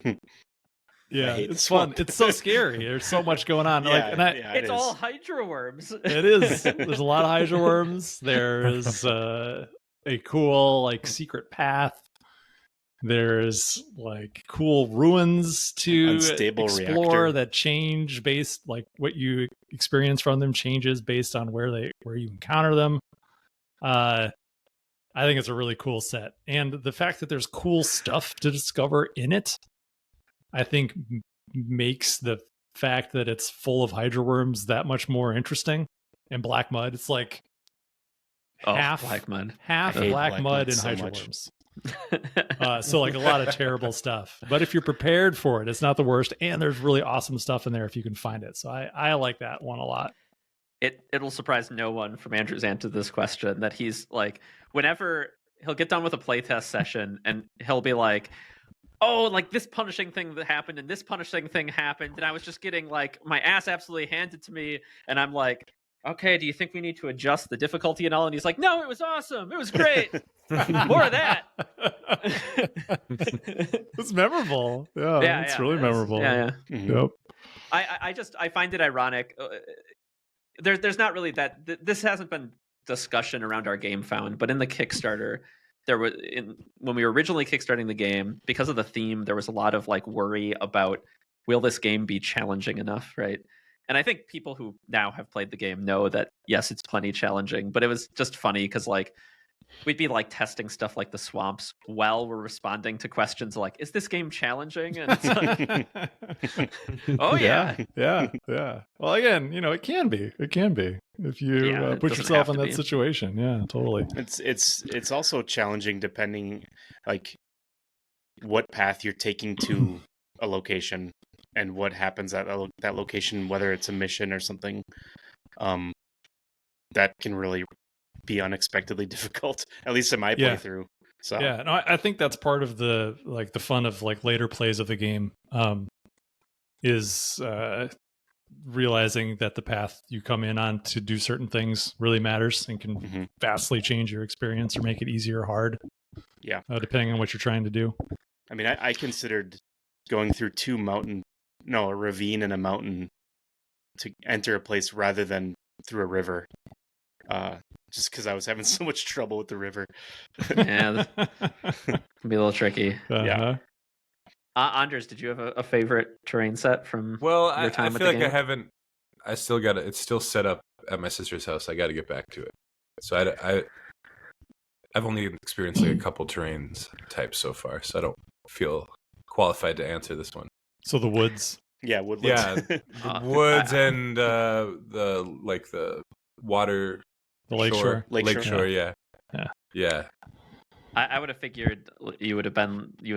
S4: Yeah, it's fun. It's so scary. There's so much going on.
S2: It's all hydro worms.
S4: It is. There's a lot of hydro worms. There's a cool like secret path. There's like cool ruins to
S3: Unstable
S4: explore
S3: reactor.
S4: that change based, like what you experience from them changes based on where you encounter them. I think it's a really cool set, and the fact that there's cool stuff to discover in it, I think makes the fact that it's full of hydro worms that much more interesting. And black mud, it's like half black mud and hydro worms. So like a lot of terrible stuff, but if you're prepared for it, it's not the worst, and there's really awesome stuff in there if you can find it. So I like that one a lot.
S2: It'll surprise no one from Andrew's answer to this question that he's like, whenever he'll get done with a playtest session and he'll be like, oh, like this punishing thing that happened and this punishing thing happened, and I was just getting like my ass absolutely handed to me, and I'm like, okay, do you think we need to adjust the difficulty and all? And he's like, no, it was awesome. It was great. More of that.
S4: It's memorable. Yeah, it's really memorable.
S2: Yeah.
S3: Mm-hmm.
S4: Yep.
S2: I find it ironic. There's not really that. This hasn't been discussion around our game found, but in the Kickstarter, when we were originally kickstarting the game, because of the theme, there was a lot of like worry about, will this game be challenging enough, right? And I think people who now have played the game know that yes, it's plenty challenging, but it was just funny because like we'd be like testing stuff like the swamps while we're responding to questions like, is this game challenging? And it's like, oh yeah.
S4: Well, again, it can be if you put yourself in that situation. Yeah, totally.
S3: It's also challenging depending like what path you're taking to a location and what happens at that location, whether it's a mission or something. That can really be unexpectedly difficult, at least in my playthrough. So
S4: yeah, no, I think that's part of the fun of like later plays of the game, is realizing that the path you come in on to do certain things really matters and can vastly change your experience or make it easy or hard.
S3: Yeah,
S4: depending on what you're trying to do.
S3: I mean, I considered going through a ravine and a mountain to enter a place rather than through a river. Just because I was having so much trouble with the river.
S2: Yeah, can be a little tricky.
S3: Yeah.
S2: Anders, did you have a favorite terrain set from your time
S1: I
S2: with
S1: feel
S2: the
S1: like
S2: game?
S1: I haven't. I still got it. It's still set up at my sister's house. I got to get back to it. So I've only experienced like a couple terrains types so far, so I don't feel qualified to answer this one.
S4: So the woods.
S3: Yeah, woodlands.
S1: Yeah, the woods and the water.
S4: The lakeshore.
S1: Lakeshore, yeah.
S2: I would have figured you would have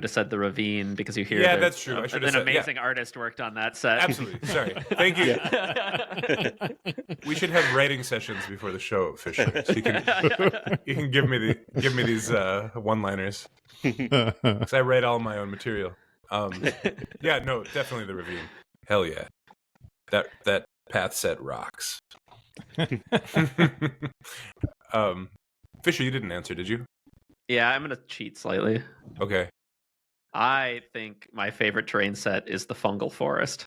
S2: said the ravine because you hear
S1: that's true. I should have
S2: an
S1: said,
S2: amazing artist worked on that set.
S1: Absolutely. Sorry. Thank you. We should have writing sessions before the show officially. So you can give me these one-liners. Because I write all my own material. Yeah, no, definitely the ravine. Hell yeah. That path set rocks. Fisher, you didn't answer, did you?
S2: Yeah, I'm gonna cheat slightly.
S1: Okay.
S2: I think my favorite terrain set is the fungal forest.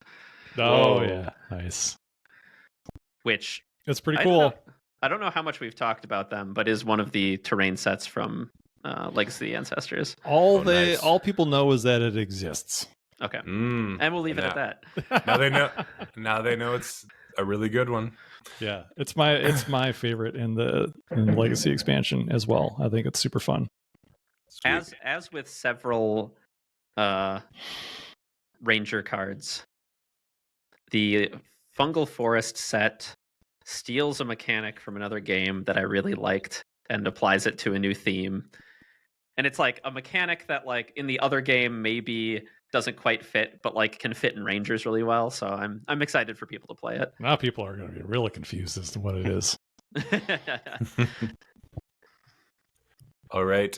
S4: Oh yeah, nice.
S2: Which
S4: it's pretty cool.
S2: I don't know how much we've talked about them, but is one of the terrain sets from Legacy of the Ancestors.
S4: All people know is that it exists.
S2: Okay, and we'll leave it at that.
S1: Now they know it's a really good one.
S4: Yeah, it's my favorite in the Legacy expansion as well. I think it's super fun.
S2: Sweet. As with several Ranger cards, the Fungal Forest set steals a mechanic from another game that I really liked and applies it to a new theme. And it's like a mechanic that like in the other game maybe doesn't quite fit, but like can fit in Rangers really well. So I'm excited for people to play it.
S4: Now people are going to be really confused as to what it is.
S1: All right.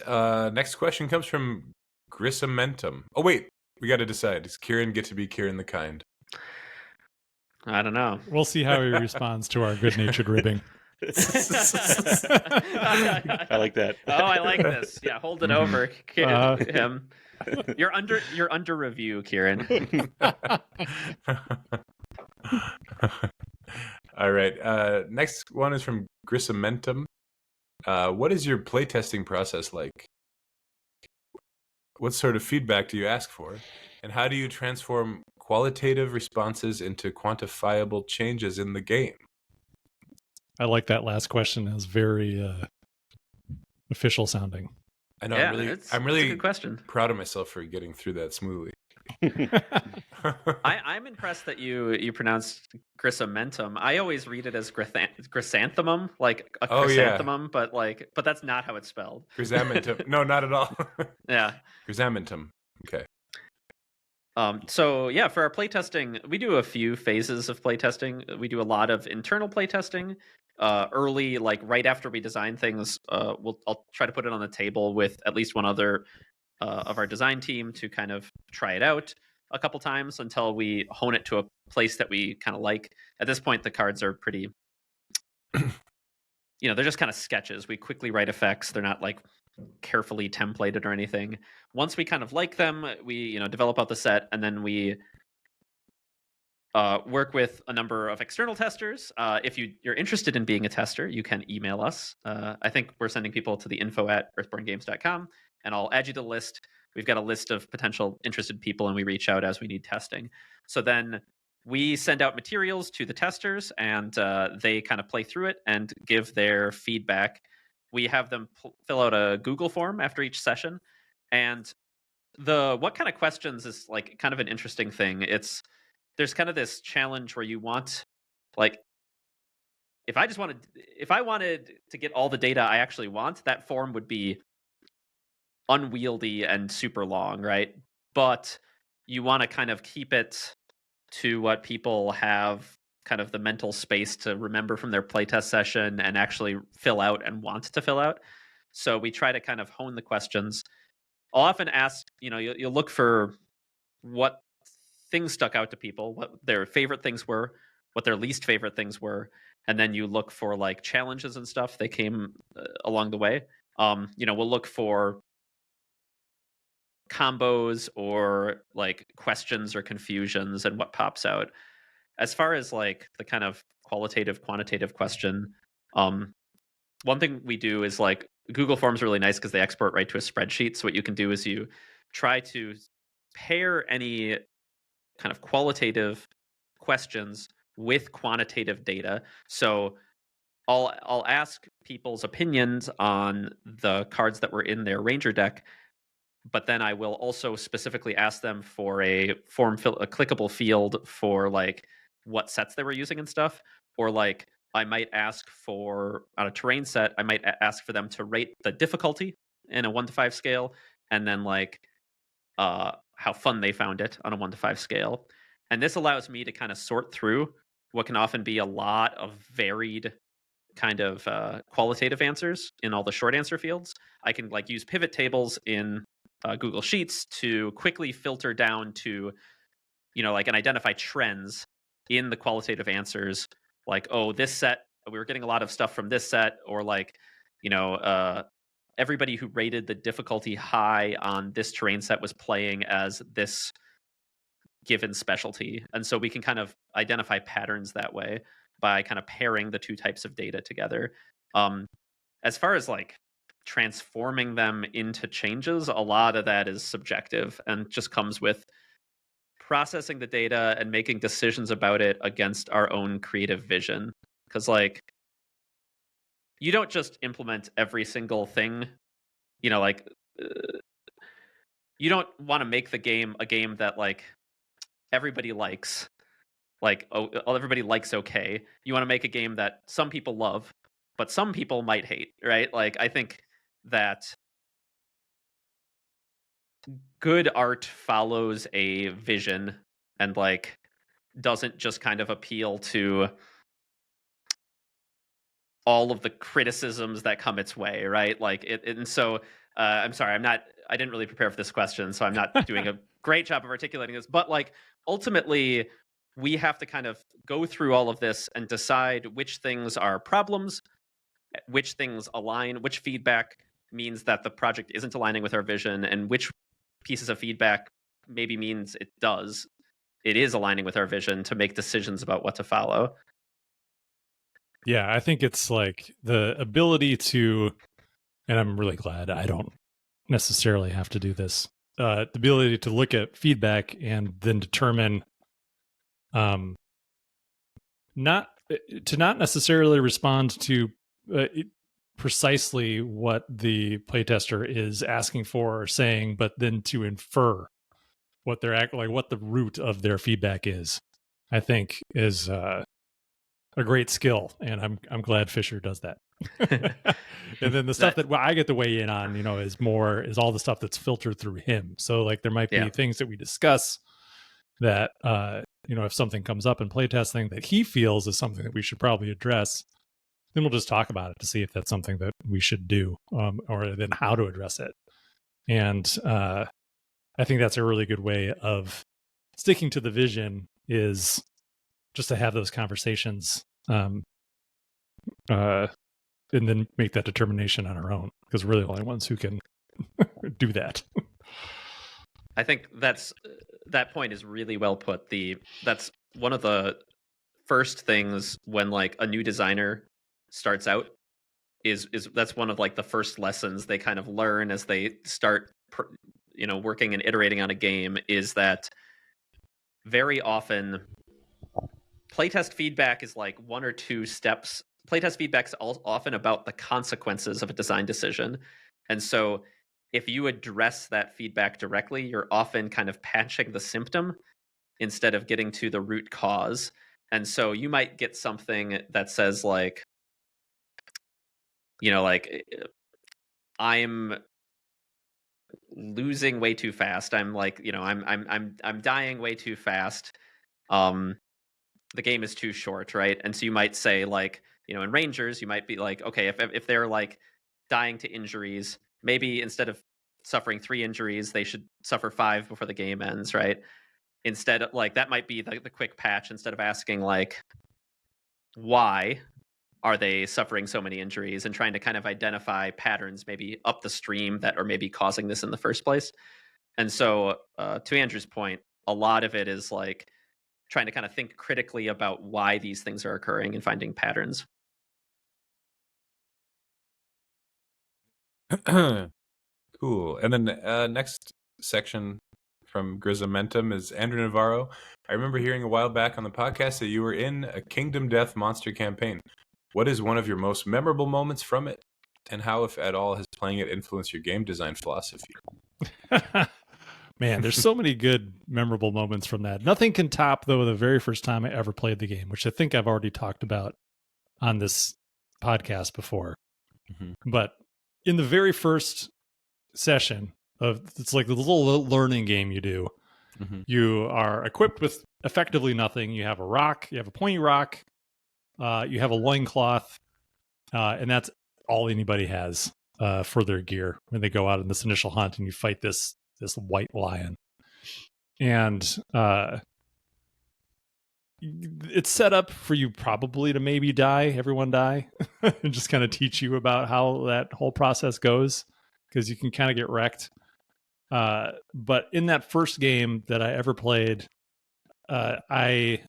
S1: Next question comes from Grissamentum. Oh wait, we got to decide. Does Kieran get to be Kieran the Kind?
S2: I don't know.
S4: We'll see how he responds to our good-natured ribbing.
S3: I like that.
S2: Oh, I like this. Yeah, hold it over him. You're under review, Kieran.
S1: All right. Next one is from Grissamentum. What is your playtesting process like? What sort of feedback do you ask for? And how do you transform qualitative responses into quantifiable changes in the game?
S4: I like that last question. It's very official sounding.
S1: I know.
S2: Yeah,
S1: I'm really
S2: a good question.
S1: Proud of myself for getting through that smoothly.
S2: I'm impressed that you pronounced Grissamentum. I always read it as chrysanthemum, like a chrysanthemum, but that's not how it's spelled.
S1: Chrysanthemum. No, not at all.
S2: Yeah.
S1: Chrysanthemum. Okay.
S2: So yeah, for our playtesting, we do a few phases of playtesting. We do a lot of internal playtesting. Early, like right after we design things, I'll try to put it on the table with at least one other of our design team to kind of try it out a couple times until we hone it to a place that we kind of like. At this point, the cards are pretty, they're just kind of sketches. We quickly write effects. They're not like carefully templated or anything. Once we kind of like them, we develop out the set, and then we work with a number of external testers. If you're interested in being a tester, you can email us. I think we're sending people to the info@earthbornegames.com, and I'll add you to the list. We've got a list of potential interested people, and we reach out as we need testing. So then we send out materials to the testers, and they kind of play through it and give their feedback. We have them fill out a Google form after each session, and what kind of questions is like kind of an interesting thing. There's kind of this challenge where you want, like, if I wanted to get all the data I actually want, that form would be unwieldy and super long, right? But you want to kind of keep it to what people have kind of the mental space to remember from their playtest session and actually fill out and want to fill out. So we try to kind of hone the questions. I'll often ask, you'll look for what things stuck out to people, what their favorite things were, what their least favorite things were, and then you look for like challenges and stuff that came along the way. We'll look for combos or like questions or confusions and what pops out. As far as like the kind of qualitative, quantitative question, one thing we do is like Google Forms are really nice because they export right to a spreadsheet. So what you can do is you try to pair any kind of qualitative questions with quantitative data. So I'll ask people's opinions on the cards that were in their Ranger deck, but then I will also specifically ask them for a clickable field for like what sets they were using and stuff. Or like I might ask for, on a terrain set, I might ask for them to rate the difficulty in a 1 to 5 scale, and then like how fun they found it on a 1 to 5 scale. And this allows me to kind of sort through what can often be a lot of varied kind of qualitative answers in all the short answer fields. I can like use pivot tables in Google Sheets to quickly filter down to, like, and identify trends in the qualitative answers. Like, oh, this set, we were getting a lot of stuff from this set, or like, everybody who rated the difficulty high on this terrain set was playing as this given specialty. And so we can kind of identify patterns that way by kind of pairing the two types of data together. As far as like transforming them into changes, a lot of that is subjective and just comes with processing the data and making decisions about it against our own creative vision. Because like, you don't just implement every single thing, you don't want to make the game a game that like everybody likes. Like, everybody likes okay. You want to make a game that some people love, but some people might hate, right? Like, I think that good art follows a vision and like doesn't just kind of appeal to all of the criticisms that come its way, right? Like and so I'm sorry, I didn't really prepare for this question, so I'm not doing a great job of articulating this, but like ultimately we have to kind of go through all of this and decide which things are problems, which things align, which feedback means that the project isn't aligning with our vision, and which pieces of feedback maybe means it is aligning with our vision, to make decisions about what to follow.
S4: Yeah, I think it's like the ability to, and I'm really glad I don't necessarily have to do this, the ability to look at feedback and then determine not necessarily respond to precisely what the playtester is asking for or saying, but then to infer what what the root of their feedback is, I think is a great skill, and I'm glad Fisher does that. And then the stuff that I get to weigh in on, is all the stuff that's filtered through him. So like there might be things that we discuss that if something comes up in playtesting that he feels is something that we should probably address, then we'll just talk about it to see if that's something that we should do, or then how to address it. And I think that's a really good way of sticking to the vision, is just to have those conversations, and then make that determination on our own, because we're the only ones who can do that. I
S2: think that point is really well put. That's one of the first things when like a new designer starts out is that's one of like the first lessons they kind of learn as they start working and iterating on a game, is that very often playtest feedback is like one or two steps. Playtest feedback is often about the consequences of a design decision. And so if you address that feedback directly, you're often kind of patching the symptom instead of getting to the root cause. And so you might get something that says like, like I'm losing way too fast. I'm like, I'm dying way too fast. The game is too short, right? And so you might say like, in Rangers, you might be like, okay, if they're like dying to injuries, maybe instead of suffering 3 injuries, they should suffer 5 before the game ends, right? Instead of like, that might be the quick patch, instead of asking like, why are they suffering so many injuries, and trying to kind of identify patterns maybe up the stream that are maybe causing this in the first place. And so to Andrew's point, a lot of it is like trying to kind of think critically about why these things are occurring and finding patterns.
S1: Cool. And then next section from Grizzamentum is Andrew Navarro. I remember hearing a while back on the podcast that you were in a Kingdom Death monster campaign. What is one of your most memorable moments from it? And how, if at all, has playing it influenced your game design philosophy?
S4: Man, there's so many good, memorable moments from that. Nothing can top, though, the very first time I ever played the game, which I think I've already talked about on this podcast before. Mm-hmm. But in the very first session it's like the little learning game you do. Mm-hmm. You are equipped with effectively nothing. You have a rock, you have a pointy rock, you have a loincloth, and that's all anybody has for their gear when they go out in this initial hunt and you fight this white lion. And it's set up for you probably to maybe die, everyone die, and just kind of teach you about how that whole process goes, because you can kind of get wrecked. But in that first game that I ever played, I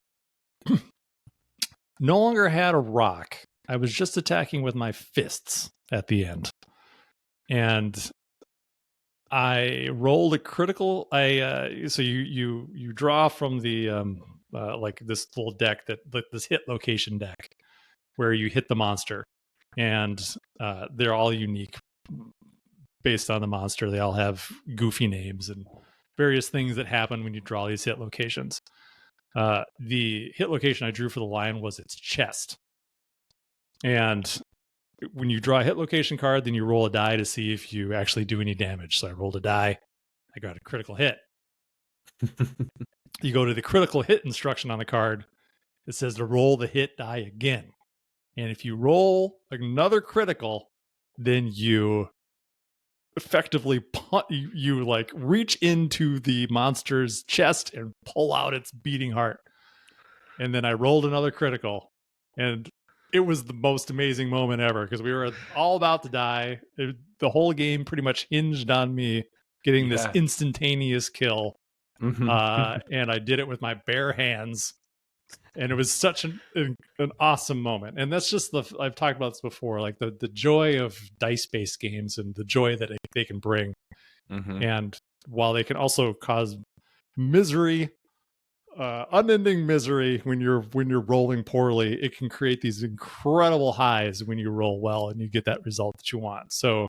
S4: no longer had a rock. I was just attacking with my fists at the end. And I rolled a critical. So you draw from the like this little deck, this hit location deck, where you hit the monster, and they're all unique based on the monster. They all have goofy names and various things that happen when you draw these hit locations. The hit location I drew for the lion was its chest, and when you draw a hit location card, then you roll a die to see if you actually do any damage. So I rolled a die. I got a critical hit. You go to the critical hit instruction on the card. It says to roll the hit die again. And if you roll another critical, then you effectively you like reach into the monster's chest and pull out its beating heart. And then I rolled another critical, and it was the most amazing moment ever, because we were all about to die. The whole game pretty much hinged on me getting this instantaneous kill. Mm-hmm. And I did it with my bare hands. And it was such an awesome moment. And that's just I've talked about this before, like the joy of dice-based games and the joy that they can bring. Mm-hmm. And while they can also cause misery, unending misery when you're rolling poorly, it can create these incredible highs when you roll well and you get that result that you want. So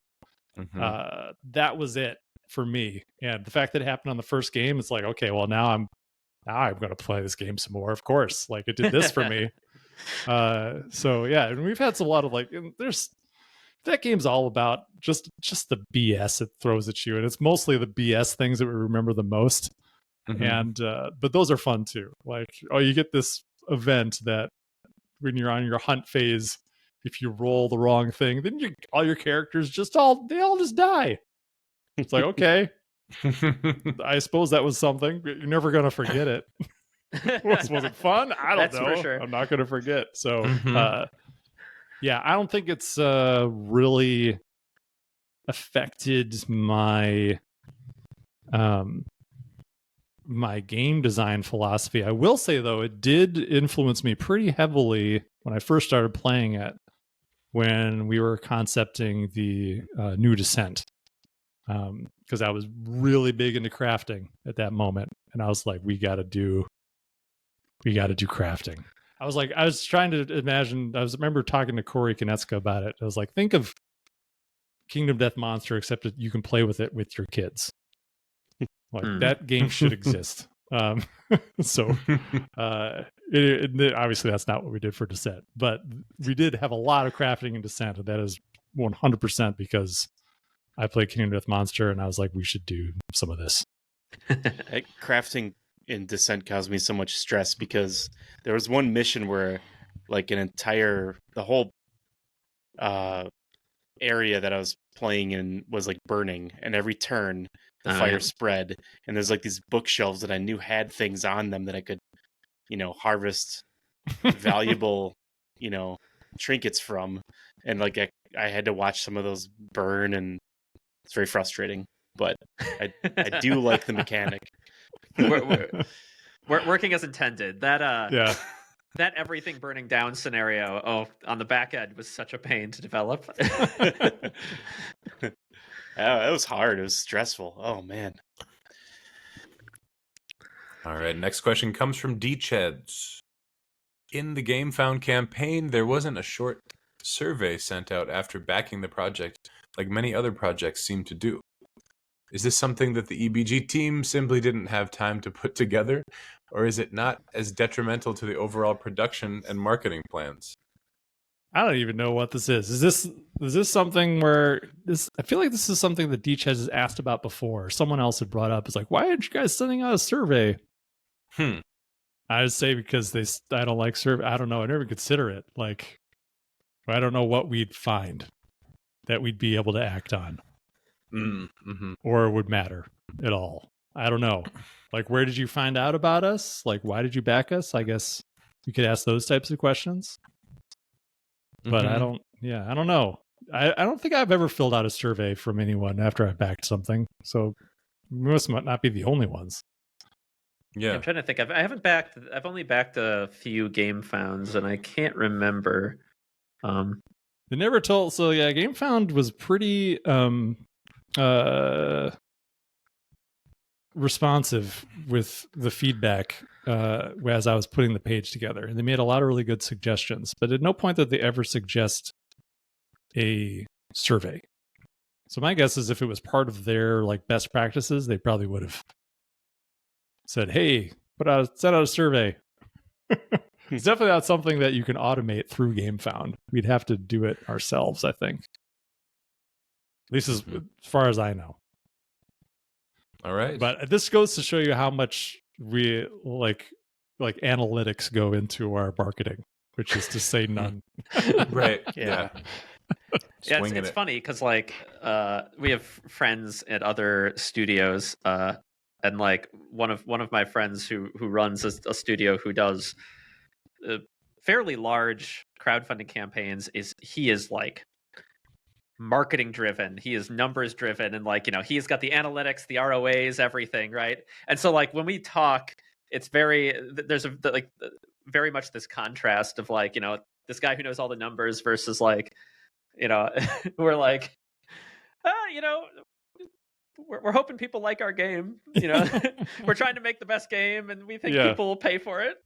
S4: that was it for me. And the fact that it happened on the first game, it's like, okay, well now I'm going to play this game some more. Of course, like it did this for me. So yeah, and we've had a lot of that game's all about just the BS it throws at you, and it's mostly the BS things that we remember the most. Mm-hmm. And but those are fun too. Like, you get this event that when you're on your hunt phase, if you roll the wrong thing, then all your characters they all just die. It's like, okay, I suppose that was something. You're never gonna forget it. Was it fun? I don't know. For sure. I'm not gonna forget. So yeah, I don't think it's really affected my my game design philosophy. I will say, though, it did influence me pretty heavily when I first started playing it, when we were concepting the New Descent. Because I was really big into crafting at that moment. And I was like, we got to do crafting. I was trying to imagine, I remember talking to Corey Konecka about it. I was like, think of Kingdom Death Monster, except that you can play with it with your kids. Like that game should exist. So obviously that's not what we did for Descent, but we did have a lot of crafting in Descent, and that is 100% because I played Kingdom Death Monster, and I was like, we should do some of this.
S3: Crafting in Descent caused me so much stress because there was one mission where like the whole area that I was playing in was like burning, and every turn the fire spread, and there's like these bookshelves that I knew had things on them that I could, harvest valuable, trinkets from, and like I had to watch some of those burn, and it's very frustrating, but I do like the mechanic.
S2: We're working as intended.
S4: Yeah.
S2: That everything burning down scenario on the back end was such a pain to develop.
S3: It was hard. It was stressful. Oh, man.
S1: All right, next question comes from D-Cheds. In the Game Found campaign, there wasn't a short survey sent out after backing the project, like many other projects seem to do. Is this something that the EBG team simply didn't have time to put together, or is it not as detrimental to the overall production and marketing plans?
S4: I don't even know what this is. Is this something where I feel like this is something that Deech has asked about before. Someone else had brought up. It's like, why aren't you guys sending out a survey? I would say because I don't like survey. I don't know. I never consider it. Like, I don't know what we'd find that we'd be able to act on. Or would matter at all. I don't know. Like, where did you find out about us? Like, why did you back us? I guess you could ask those types of questions. But I don't know. I don't think I've ever filled out a survey from anyone after I backed something. So we must not be the only ones.
S1: Yeah.
S2: I'm trying to think. I've only backed a few Game Founds, and I can't remember.
S4: They never told. So yeah, Game Found was pretty responsive with the feedback as I was putting the page together, and they made a lot of really good suggestions, but at no point did they ever suggest a survey. So my guess is if it was part of their like best practices, they probably would have said, hey, send out a survey. It's definitely not something that you can automate through GameFound. We'd have to do it ourselves, I think. At least as far as I know.
S1: All right.
S4: But this goes to show you how much we like analytics go into our marketing, which is to say none.
S1: Right.
S3: Yeah.
S2: Yeah, it's funny because like we have friends at other studios, and like one of my friends who runs a studio who does fairly large crowdfunding campaigns he is like marketing driven, he is numbers driven, and like he's got the analytics, the ROAs, everything, right? And so like when we talk, it's very much this contrast of like this guy who knows all the numbers versus like we're like we're hoping people like our game, we're trying to make the best game and we think people will pay for it.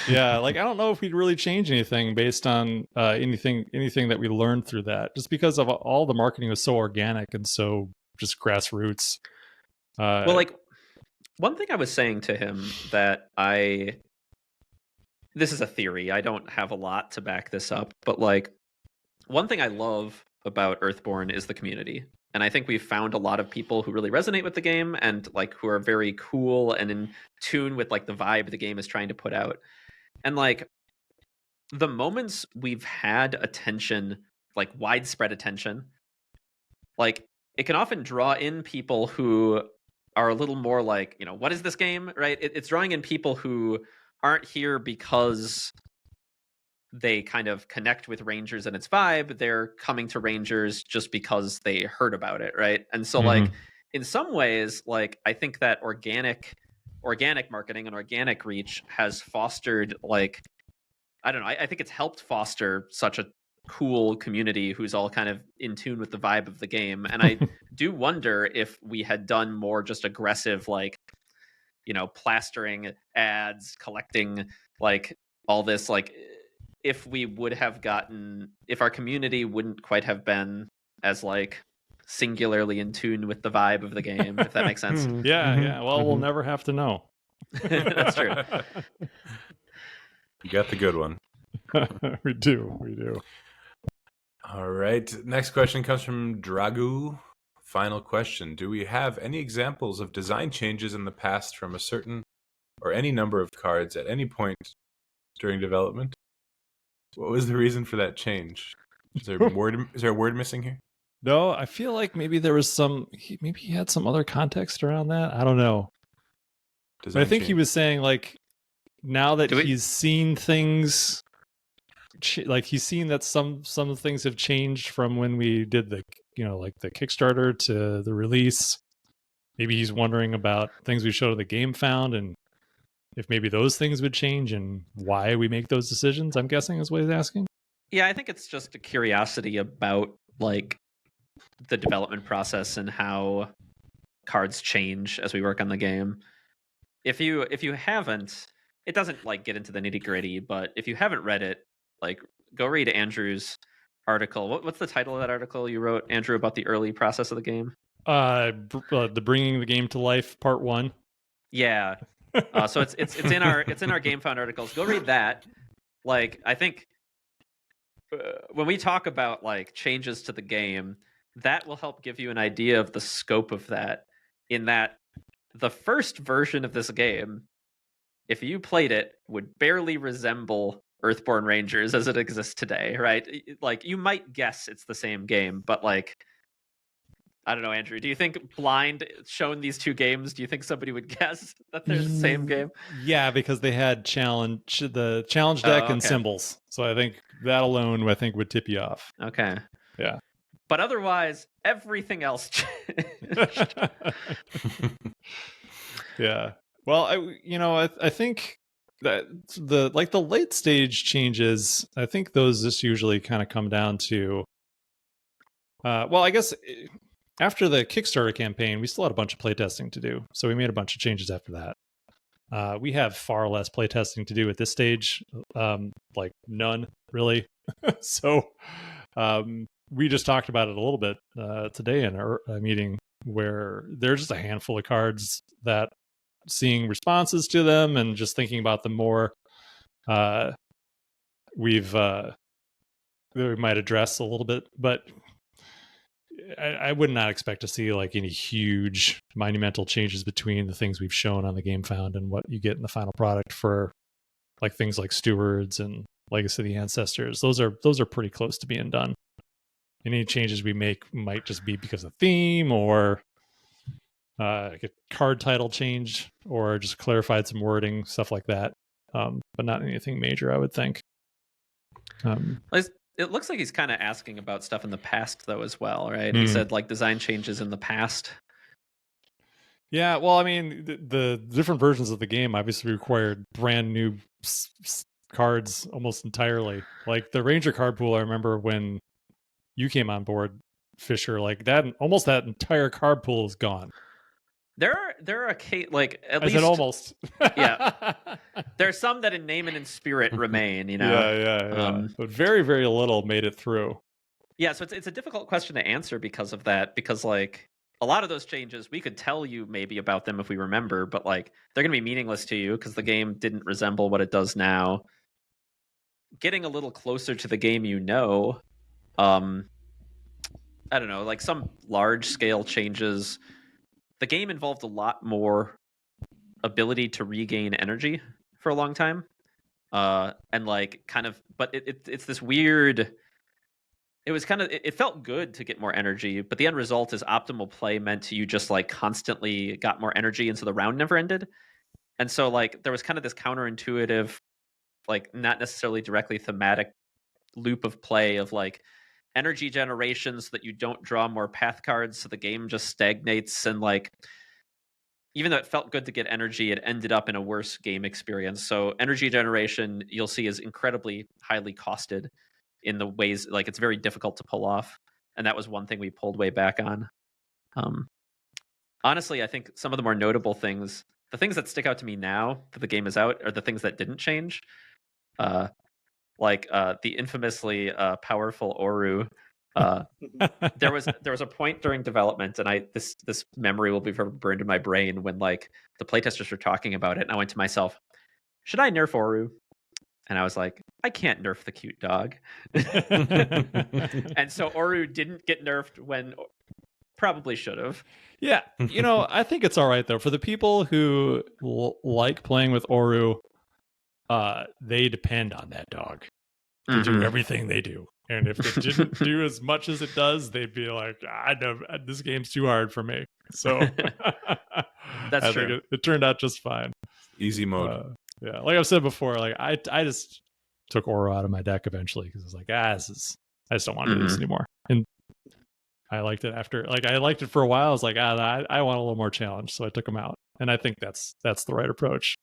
S4: Yeah, like I don't know if we'd really change anything based on anything that we learned through that, just because of all the marketing was so organic and so just grassroots.
S2: Well, like one thing I was saying to him that this is a theory, I don't have a lot to back this up, but like one thing I love about Earthborne is the community. And I think we've found a lot of people who really resonate with the game and like who are very cool and in tune with like the vibe the game is trying to put out. And like the moments we've had attention, like widespread attention, like it can often draw in people who are a little more like, what is this game, right? It's drawing in people who aren't here because they kind of connect with Rangers and its vibe. They're coming to Rangers just because they heard about it, right? And so like in some ways, like I think that organic marketing and organic reach has fostered, like, I don't know, I think it's helped foster such a cool community who's all kind of in tune with the vibe of the game. And I do wonder if we had done more just aggressive, like, plastering ads, collecting like all this, like if our community wouldn't quite have been as like singularly in tune with the vibe of the game, if that makes sense.
S4: Yeah. Well, we'll never have to know.
S2: That's true.
S1: You got the good one.
S4: We do.
S1: All right. Next question comes from Dragu. Final question. Do we have any examples of design changes in the past from a certain or any number of cards at any point during development? What was the reason for that change? Is there a word missing here?
S4: No, I feel like maybe there was maybe he had some other context around that. I don't know. But I think he was saying, like, now that he's seen things, like he's seen that some things have changed from when we did the, like the Kickstarter to the release. Maybe he's wondering about things we showed at the Game Found and if maybe those things would change and why we make those decisions, I'm guessing is what he's asking.
S2: Yeah, I think it's just a curiosity about like the development process and how cards change as we work on the game. If you haven't, it doesn't like get into the nitty-gritty, but if you haven't read it, like go read Andrew's article. What's the title of that article you wrote, Andrew, about the early process of the game?
S4: The Bringing the Game to Life Part 1.
S2: Yeah. So it's in our Game Found articles. Go read that. Like, I think when we talk about like changes to the game, that will help give you an idea of the scope of that. In that, the first version of this game, if you played it, would barely resemble Earthborne Rangers as it exists today, right? Like, you might guess it's the same game, but like, I don't know, Andrew, do you think blind shown these two games, do you think somebody would guess that they're the same game?
S4: Yeah, because they had the challenge deck and symbols. So I think that alone, would tip you off.
S2: Okay.
S4: Yeah.
S2: But otherwise, everything else changed.
S4: Yeah. Well, I think that the late stage changes, I think those just usually kind of come down to, well, I guess after the Kickstarter campaign, we still had a bunch of playtesting to do. So we made a bunch of changes after that. We have far less playtesting to do at this stage, like none really. So we just talked about it a little bit today in our meeting, where there's just a handful of cards that seeing responses to them and just thinking about them more, we might address a little bit, but I would not expect to see like any huge monumental changes between the things we've shown on the Game Found and what you get in the final product for like things like Stewards and Legacy of the Ancestors. Those are pretty close to being done. Any changes we make might just be because of theme or a card title change or just clarified some wording, stuff like that. But not anything major, I would think.
S2: It looks like he's kind of asking about stuff in the past, though, as well, right? He said like design changes in the past.
S4: Yeah, well, I mean, the different versions of the game obviously required brand new cards almost entirely. Like the Ranger card pool, I remember when you came on board, Fisher, like that, almost that entire card pool is gone.
S2: There are like at
S4: I
S2: least
S4: said almost.
S2: Yeah. There are some that in name and in spirit remain, you know.
S4: Yeah. But very, very little made it through.
S2: Yeah, so it's a difficult question to answer because of that. Because like a lot of those changes, we could tell you maybe about them if we remember, but like they're going to be meaningless to you because the game didn't resemble what it does now. Getting a little closer to the game, I don't know, like some large scale changes. The game involved a lot more ability to regain energy for a long time. And like kind of, but it's this weird, it felt good to get more energy, but the end result is optimal play meant you just like constantly got more energy and so the round never ended. And so like there was kind of this counterintuitive, like not necessarily directly thematic loop of play of like, energy generation so that you don't draw more path cards, so the game just stagnates. And like, even though it felt good to get energy, it ended up in a worse game experience. So energy generation, you'll see, is incredibly highly costed in the ways, like, it's very difficult to pull off. And that was one thing we pulled way back on. Honestly, I think some of the more notable things, the things that stick out to me now that the game is out, are the things that didn't change. Like the infamously powerful Oru. There was a point during development, and this memory will be forever burned in my brain, when like the playtesters were talking about it, and I went to myself, should I nerf Oru? And I was like, I can't nerf the cute dog. And so Oru didn't get nerfed when probably should have.
S4: Yeah, I think it's all right though for the people who like playing with Oru. They depend on that dog to do everything they do, and if it didn't do as much as it does, they'd be like, this game's too hard for me. So
S2: That's true.
S4: think it turned out just fine.
S1: Easy mode.
S4: Yeah, like I've said before, like I just took Oru out of my deck eventually because I was like, I just don't want to do this anymore. And I liked it after, like, I liked it for a while. I was like, I want a little more challenge, so I took him out, and I think that's the right approach.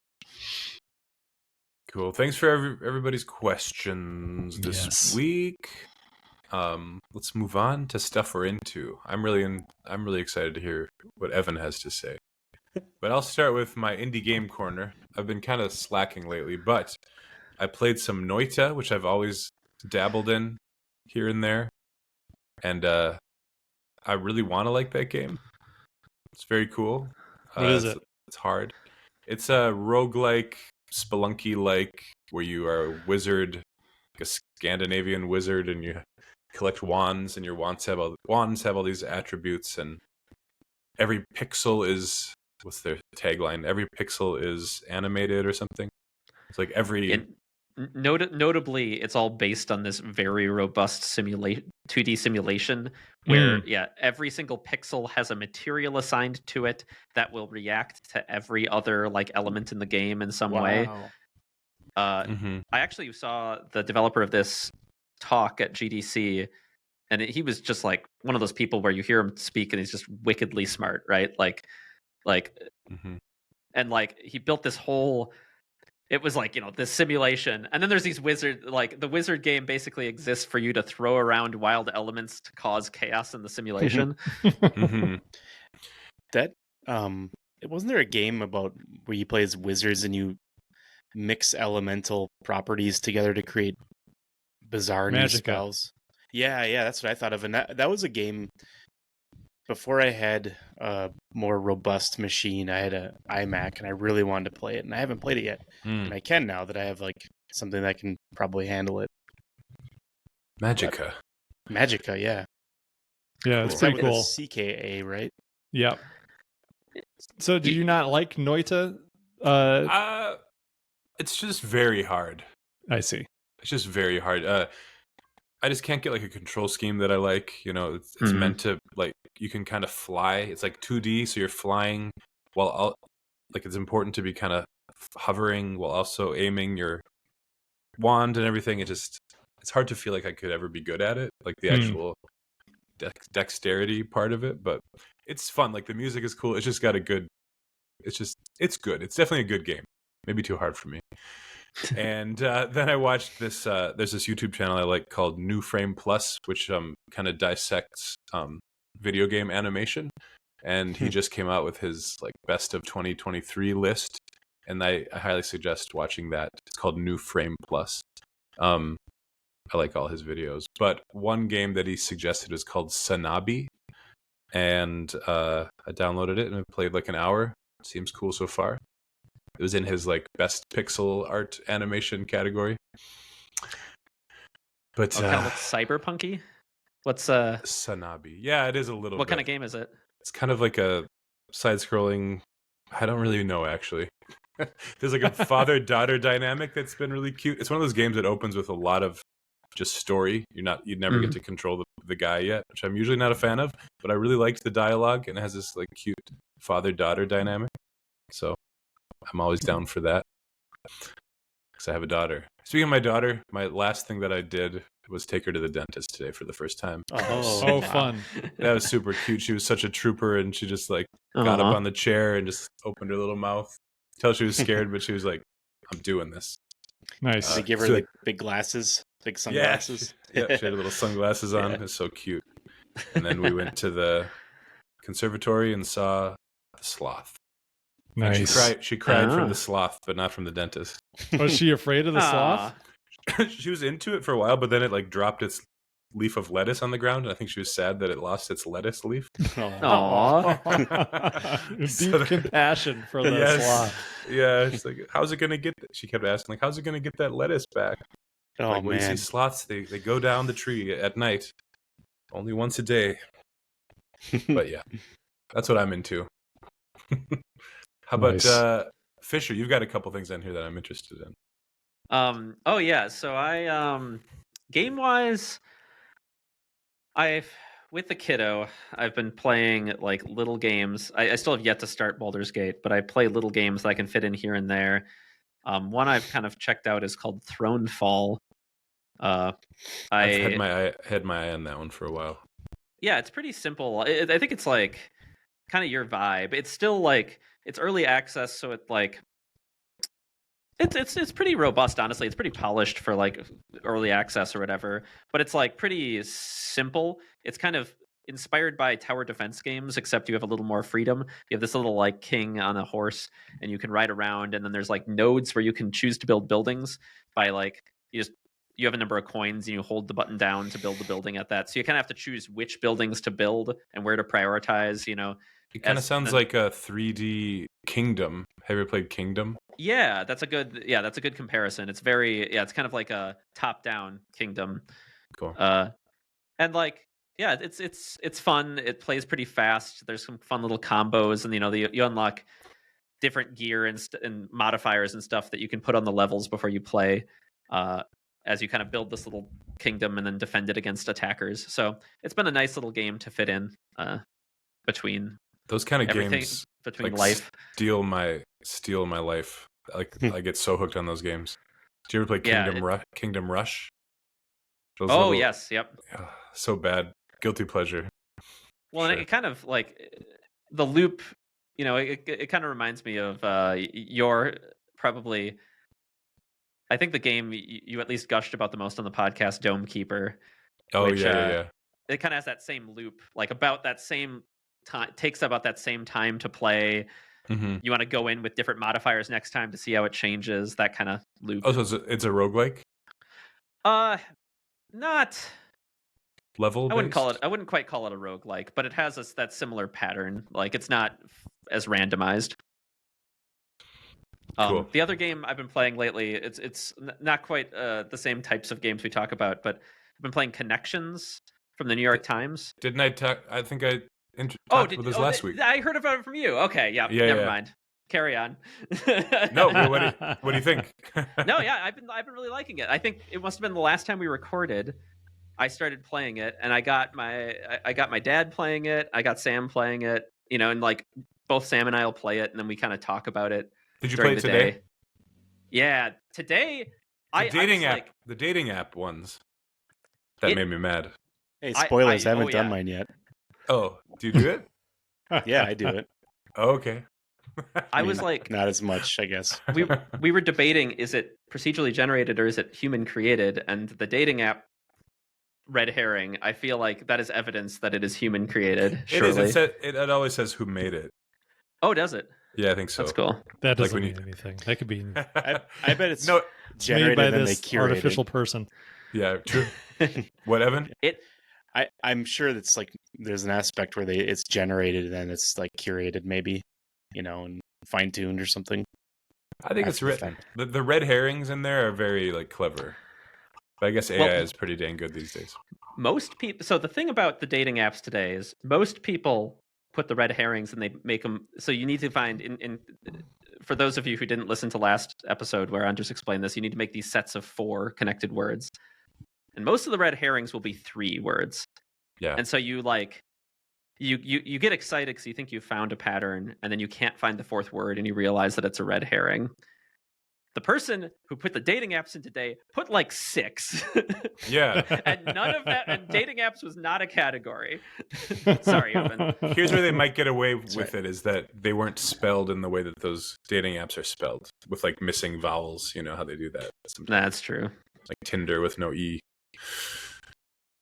S1: Cool. Thanks for everybody's questions this week. Let's move on to stuff we're into. I'm really excited to hear what Evan has to say. But I'll start with my indie game corner. I've been kind of slacking lately, but I played some Noita, which I've always dabbled in here and there, and I really want to like that game. It's very cool.
S4: What is it?
S1: It's hard. It's a roguelike, Spelunky-like, where you are a wizard, like a Scandinavian wizard, and you collect wands, and your wands have all these attributes, and every pixel is, what's their tagline? Every pixel is animated or something. It's like every...
S2: Notably, it's all based on this very robust 2D simulation where, every single pixel has a material assigned to it that will react to every other like element in the game in some way. I actually saw the developer of this talk at GDC, and he was just like one of those people where you hear him speak and he's just wickedly smart, right? And like he built this whole... It was like, this simulation. And then there's these like the wizard game basically exists for you to throw around wild elements to cause chaos in the simulation.
S3: That, wasn't there a game about where you play as wizards and you mix elemental properties together to create bizarre new spells? Yeah, that's what I thought of. And that was a game before I had a more robust machine. I had an iMac and I really wanted to play it, and I haven't played it yet. And I can now that I have like something that can probably handle it.
S1: Magica,
S3: yeah.
S4: Yeah, it's pretty cool.
S3: CKA, right?
S4: Yeah. So do you not like Noita?
S1: It's just very hard.
S4: I see.
S1: It's just very hard. I just can't get like a control scheme that I like. It's meant to, like, you can kind of fly. It's like 2D, so you're flying while like it's important to be kind of hovering while also aiming your wand and everything. It's hard to feel like I could ever be good at it, like the actual dexterity part of it. But it's fun. Like the music is cool. It's just got it's good. It's definitely a good game. Maybe too hard for me. And then I watched this. There's this YouTube channel I like called New Frame Plus, which kind of dissects video game animation. And he just came out with his like best of 2023 list, and I highly suggest watching that. It's called New Frame Plus. I like all his videos, but one game that he suggested is called Sanabi, and I downloaded it and I played like an hour. It seems cool so far. It was in his like best pixel art animation category. But
S2: kind of looks cyberpunky. What's
S1: Sanabi? Yeah, it is a little.
S2: What kind of game is it?
S1: It's kind of like a side-scrolling. I don't really know actually. There's like a father-daughter dynamic that's been really cute. It's one of those games that opens with a lot of just story. You'd never get to control the guy yet, which I'm usually not a fan of. But I really liked the dialogue, and it has this like cute father-daughter dynamic. So I'm always down for that because I have a daughter. Speaking of my daughter, my last thing that I did was take her to the dentist today for the first time.
S4: Oh, fun.
S1: That was super cute. She was such a trooper, and she just like got up on the chair and just opened her little mouth. Tell she was scared, but she was like, "I'm doing this."
S4: Nice.
S3: They give her the big glasses, big sunglasses.
S1: Yeah, she had little sunglasses on. It's so cute. And then we went to the conservatory and saw the sloth.
S4: Nice.
S1: And she cried from the sloth, but not from the dentist.
S4: Was she afraid of the sloth?
S1: She was into it for a while, but then it like dropped its leaf of lettuce on the ground. And I think she was sad that it lost its lettuce leaf.
S2: Aww.
S4: Deep compassion for the sloth.
S1: Yeah, she's like, how's it gonna get she kept asking, like, how's it gonna get that lettuce back?
S3: Oh,
S1: like,
S3: man.
S1: You see sloths, they go down the tree at night. Only once a day. But yeah. That's what I'm into. How about Fisher? You've got a couple things on here that I'm interested in.
S2: Oh yeah, so I game wise, with the kiddo, I've been playing like little games. I still have yet to start Baldur's Gate, but I play little games that I can fit in here and there. One I've kind of checked out is called Thronefall.
S1: I've had my eye on that one for a while.
S2: Yeah, it's pretty simple. I think it's like kind of your vibe. It's still like it's early access, so it's like it's pretty robust. Honestly, it's pretty polished for like early access or whatever. But it's like pretty simple. It's kind of inspired by tower defense games, except you have a little more freedom. You have this little like king on a horse, and you can ride around. And then there's like nodes where you can choose to build buildings by like you have a number of coins and you hold the button down to build the building at that. So you kind of have to choose which buildings to build and where to prioritize, you know.
S1: It kind of sounds like a 3D Kingdom. Have you ever played Kingdom?
S2: Yeah, that's a good comparison. It's it's kind of like a top-down Kingdom.
S1: Cool.
S2: And like, yeah, it's fun. It plays pretty fast. There's some fun little combos, and you know, you unlock different gear and modifiers and stuff that you can put on the levels before you play. As you kind of build this little kingdom and then defend it against attackers. So it's been a nice little game to fit in between
S1: those kind of games.
S2: Between
S1: like,
S2: life
S1: steal my life. Like I get so hooked on those games. Do you ever play Kingdom Rush?
S2: Yes, yep.
S1: So bad, guilty pleasure.
S2: Well, and it kind of like the loop. You know, it kind of reminds me of your probably. I think the game you at least gushed about the most on the podcast, Dome Keeper.
S1: Oh,
S2: which,
S1: yeah.
S2: It kind of has that same loop, like about that same time, takes about that same time to play.
S1: Mm-hmm.
S2: You want to go in with different modifiers next time to see how it changes, that kind of loop.
S1: Oh, so it's a roguelike?
S2: Not
S1: level.
S2: I wouldn't quite call it a roguelike, but it has that similar pattern. Like it's not as randomized.
S1: Cool.
S2: The other game I've been playing lately, it's not quite the same types of games we talk about, but I've been playing Connections from the New York Times.
S1: Didn't I talk? I think I talked with this last week.
S2: I heard about it from you. Okay, yeah, never mind. Carry on.
S1: No, what do you think?
S2: No, yeah, I've been really liking it. I think it must have been the last time we recorded. I started playing it, and I got my dad playing it. I got Sam playing it. You know, and like both Sam and I will play it, and then we kind of talk about it.
S1: Did you play it today?
S2: Day. Yeah, today.
S1: The dating app ones. That made me mad.
S3: Hey, spoilers! I haven't done mine yet.
S1: Oh, do you do it?
S3: Yeah, I do it.
S1: Oh, okay.
S2: I was like,
S3: not as much, I guess.
S2: we were debating: is it procedurally generated or is it human created? And the dating app, red herring. I feel like that is evidence that it is human created. Surely.
S1: It always says who made it.
S2: Oh, does it?
S1: Yeah, I think so.
S2: That's cool.
S4: That doesn't mean anything. That could be.
S3: I bet it's
S4: made
S3: generated
S4: by
S3: and
S4: this
S3: they curated.
S4: artificial person.
S1: Yeah, true. What, Evan?
S3: I'm sure that's like there's an aspect where it's generated and then it's like curated, maybe, you know, and fine tuned or something.
S1: I think it's written. The red herrings in there are very like clever. But I guess AI is pretty dang good these days.
S2: Most people. So the thing about the dating apps today is most people put the red herrings and they make them. So you need to find for those of you who didn't listen to last episode where Andres explained this, you need to make these sets of 4 connected words. And most of the red herrings will be 3 words.
S1: Yeah.
S2: And so you like you get excited because you think you found a pattern, and then you can't find the 4th word, and you realize that it's a red herring. the person who put the dating apps in today put like 6.
S1: Yeah.
S2: And none of that, and dating apps was not a category. Sorry, Evan.
S1: Here's where they might get away
S3: That's
S1: with
S3: right.
S1: it, is that they weren't spelled in the way that those dating apps are spelled, with like missing vowels. You know how they do that sometimes.
S2: That's true.
S1: Like Tinder with no E.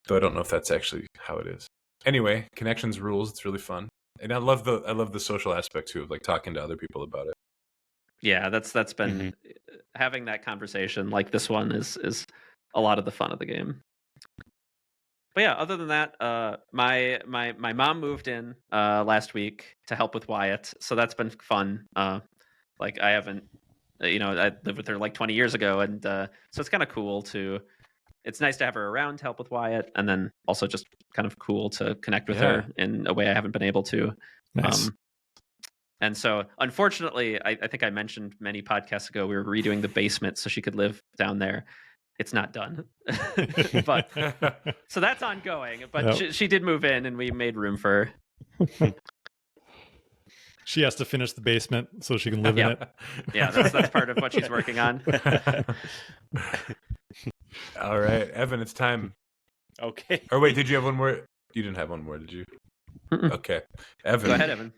S1: Though I don't know if that's actually how it is. Anyway, connections rules. It's really fun. And I love the social aspect too, of like talking to other people about it.
S2: Yeah, that's been having that conversation like this one is a lot of the fun of the game. But yeah, other than that, my mom moved in last week to help with Wyatt, so that's been fun. Like I haven't, I lived with her like 20 years ago, and so it's kind of cool to. It's nice to have her around to help with Wyatt, and then also just kind of cool to connect with her in a way I haven't been able to.
S4: Nice.
S2: And so, unfortunately, I think I mentioned many podcasts ago, we were redoing the basement so she could live down there. It's not done, but so that's ongoing. But she did move in, and we made room for her.
S4: She has to finish the basement so she can live in it.
S2: Yeah, that's part of what she's working on.
S1: All right, Evan, it's time.
S3: Okay.
S1: Or wait, did you have one more? You didn't have one more, did you?
S2: Mm-mm.
S1: Okay, Evan.
S2: Go ahead, Evan.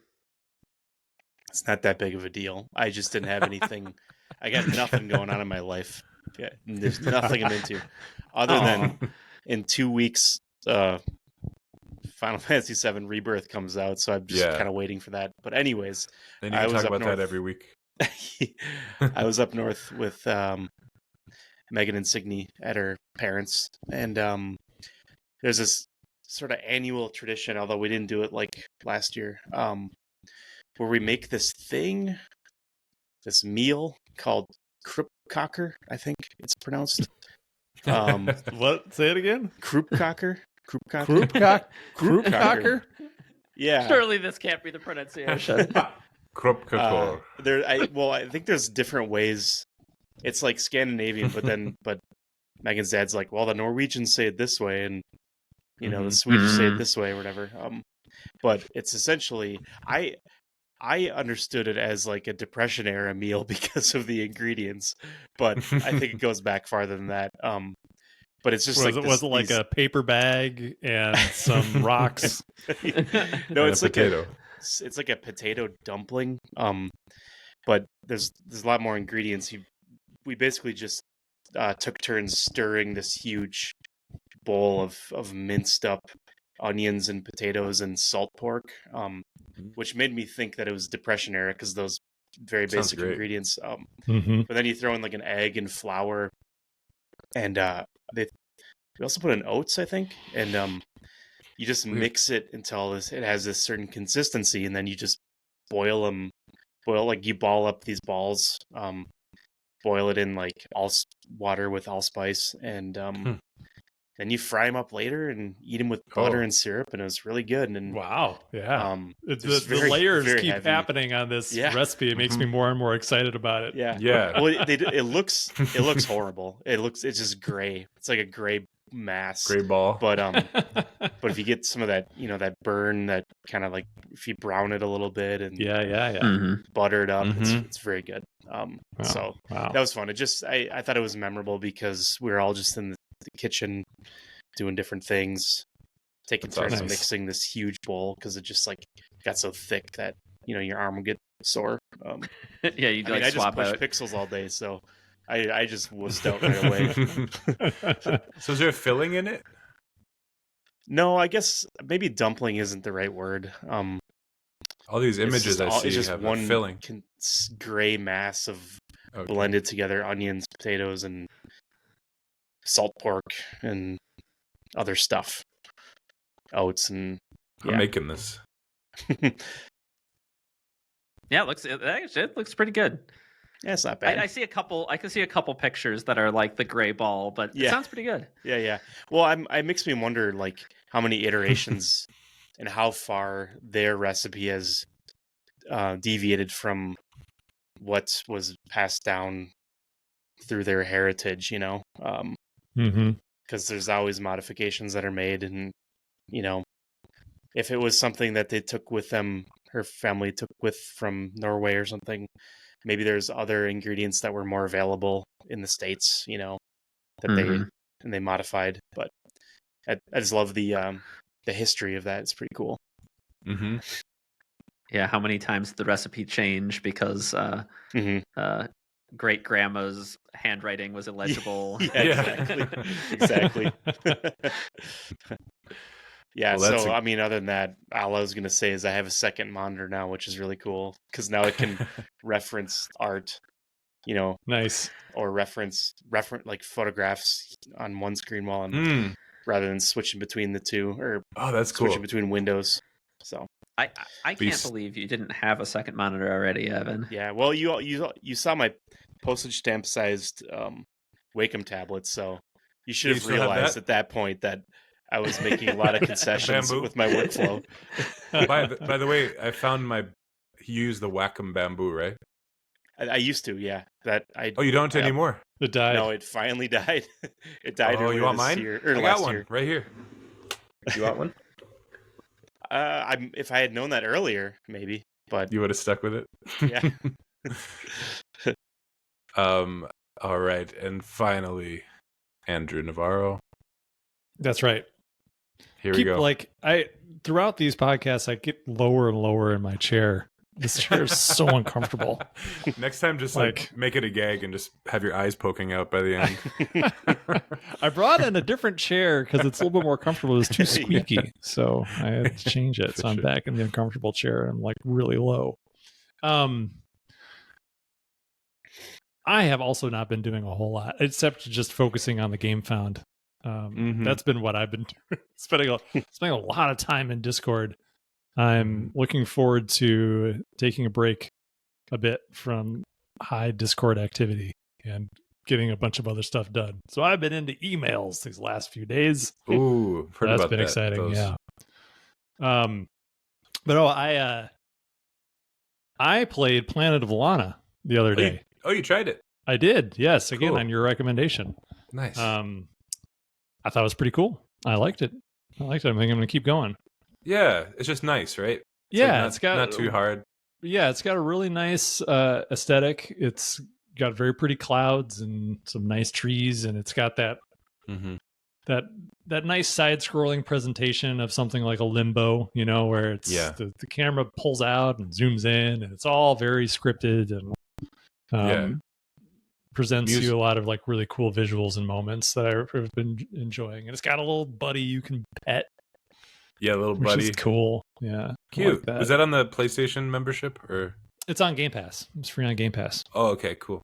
S3: It's not that big of a deal. I just didn't have anything. I got nothing going on in my life. Yeah, there's nothing I'm into, other than in 2 weeks, Final Fantasy VII Rebirth comes out, so I'm just kind of waiting for that. But anyways,
S1: then you can talk about that every week.
S3: I was up north with Megan and Signy at her parents, and there's this sort of annual tradition, although we didn't do it like last year, where we make this meal called Kroppkakor, I think it's pronounced.
S4: What? Say it again.
S3: Kroppkakor.
S4: Kroppkakor.
S3: Yeah.
S2: Surely this can't be the pronunciation.
S1: Kroppkakor.
S3: I think there's different ways. It's like Scandinavian, but Megan's dad's like, well, the Norwegians say it this way, and the Swedish say it this way, or whatever. But it's essentially, I understood it as like a Depression era meal because of the ingredients, but I think it goes back farther than that. But it's just
S4: was it like a paper bag and some rocks?
S3: No, it's like
S1: potato.
S3: It's like a potato dumpling. But there's a lot more ingredients. We basically just took turns stirring this huge bowl of minced up onions and potatoes and salt pork, which made me think that it was Depression era because those very basic ingredients. But then you throw in like an egg and flour, and we also put in oats, I think, and you just mix it until it has this certain consistency, and then you just boil them. You ball up these balls, boil it in like water with allspice, and then you fry them up later and eat them with butter and syrup, and it was really good. And
S4: wow, yeah, the layers keep
S3: heavy.
S4: Happening on this recipe. It makes me more and more excited about it.
S3: Yeah. Well, it looks horrible. It's just gray. It's like a gray mass,
S1: gray ball.
S3: But if you get some of that, that burn, that kind of like if you brown it a little bit and butter it up, it's very good. So that was fun. It just I thought it was memorable because we were all just in the kitchen doing different things, taking turns mixing this huge bowl because it just like got so thick that your arm would get sore.
S2: Yeah, you
S3: I just
S2: swap
S3: pushed
S2: out
S3: pixels all day, so I just wussed out right away.
S1: So is there a filling in it?
S3: No, I guess maybe dumpling isn't the right word.
S1: All these images I see
S3: just
S1: have
S3: one
S1: a filling.
S3: Gray mass of blended together onions, potatoes, and salt pork and other stuff, oats, and
S1: I'm making this.
S2: Yeah, it looks pretty good.
S3: Yeah, it's not bad.
S2: I see a couple. I can see a couple pictures that are like the gray ball, but it sounds pretty good.
S3: Yeah. Well, it makes me wonder like how many iterations and how far their recipe has deviated from what was passed down through their heritage. Because there's always modifications that are made, and if it was something that they took with them, her family took with from Norway or something, maybe there's other ingredients that were more available in the States, that they modified. But I just love the history of that. It's pretty cool.
S1: Mm-hmm.
S2: Yeah, how many times did the recipe change because great grandma's handwriting was illegible?
S3: Yeah, exactly. Yeah,
S1: Well,
S3: so I mean, other than that, all I was gonna say is I have a second monitor now, which is really cool because now it can reference art,
S4: Nice.
S3: or reference like photographs on one screen while I'm rather than switching between the two, or
S1: that's cool.
S3: switching between windows. So
S2: I can't believe you didn't have a second monitor already, Evan.
S3: yeah, well, you saw my postage stamp sized Wacom tablet, so you should have realized at that point that I was making a lot of concessions with my workflow.
S1: By the way, I found you use the Wacom bamboo, right?
S3: I used to, yeah.
S1: You don't anymore?
S4: It died.
S3: No, it finally died. It died earlier
S1: you want
S3: this
S1: mine?
S3: year, or
S1: I got
S3: last
S1: one
S3: year.
S1: right here. You want one?
S3: If I had known that earlier, maybe. But
S1: you would have stuck with it.
S3: Yeah.
S1: All right, and finally, Andrew Navarro.
S4: That's right.
S1: Here we go.
S4: Throughout these podcasts, I get lower and lower in my chair. This chair is so uncomfortable.
S1: Next time, just make it a gag and just have your eyes poking out by the end.
S4: I brought in a different chair because it's a little bit more comfortable. It was too squeaky, so I had to change it. So I'm back in the uncomfortable chair. I'm really low. I have also not been doing a whole lot except just focusing on the Game Found. That's been what I've been doing. spending a lot of time in Discord. I'm looking forward to taking a break a bit from high Discord activity and getting a bunch of other stuff done. So I've been into emails these last few days.
S1: Ooh,
S4: that's been exciting. Yeah. But I played Planet of Lana the other day.
S1: You tried it? I
S4: did. Yes. Again, on your recommendation.
S1: Nice.
S4: I thought it was pretty cool. I liked it. I think I'm going to keep going.
S1: Yeah, it's just nice, right? It's got not too hard.
S4: Yeah, it's got a really nice aesthetic. It's got very pretty clouds and some nice trees, and it's got that that nice side-scrolling presentation of something like a Limbo, where it's the camera pulls out and zooms in, and it's all very scripted and presents you a lot of really cool visuals and moments that I've been enjoying. And it's got a little buddy you can pet.
S1: Yeah, little buddy.
S4: Which is cool. Yeah.
S1: Cute. Was that on the PlayStation membership or?
S4: It's on Game Pass. It's free on Game Pass.
S1: Oh, okay, cool.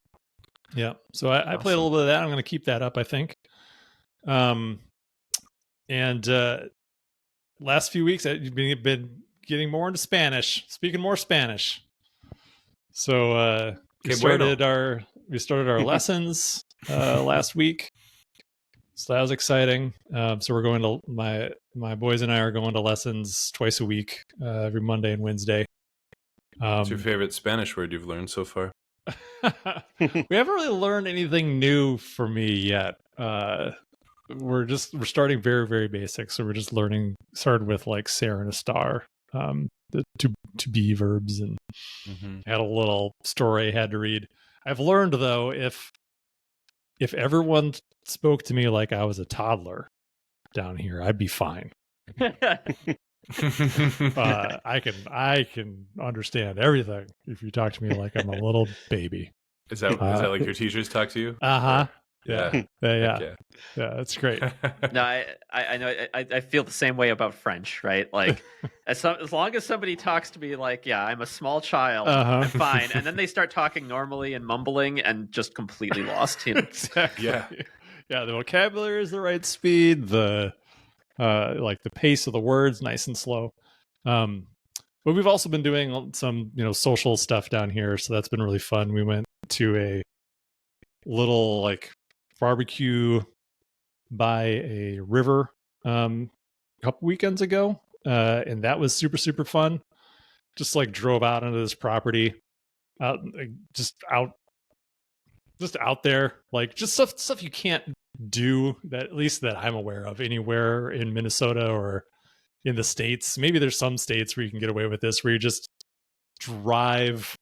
S4: Yeah. So I played a little bit of that. I'm going to keep that up, I think. And last few weeks I've been getting more into Spanish, speaking more Spanish. So we started our lessons last week. So that was exciting. So we're going to my boys and I are going to lessons twice a week, every Monday and Wednesday.
S1: What's your favorite Spanish word you've learned so far?
S4: We haven't really learned anything new for me yet. We're starting very, very basic. So we're just started with ser and a star, the to be verbs, and had a little story I had to read. I've learned though, if everyone spoke to me like I was a toddler down here, I'd be fine. I can understand everything if you talk to me like I'm a little baby.
S1: Is that like your teachers talk to you?
S4: Yeah, that's great.
S2: No, I know. I feel the same way about French, right? Like, as long as somebody talks to me like, yeah, I'm a small child, I'm fine. And then they start talking normally and mumbling and just completely lost.
S4: Exactly. Yeah. The vocabulary is the right speed. The the pace of the words, nice and slow. But we've also been doing some social stuff down here, so that's been really fun. We went to a little barbecue by a river a couple weekends ago, and that was super, super fun. Just drove out into this property, out there, just stuff you can't do, that at least that I'm aware of anywhere in Minnesota or in the States. Maybe there's some states where you can get away with this, where you just drive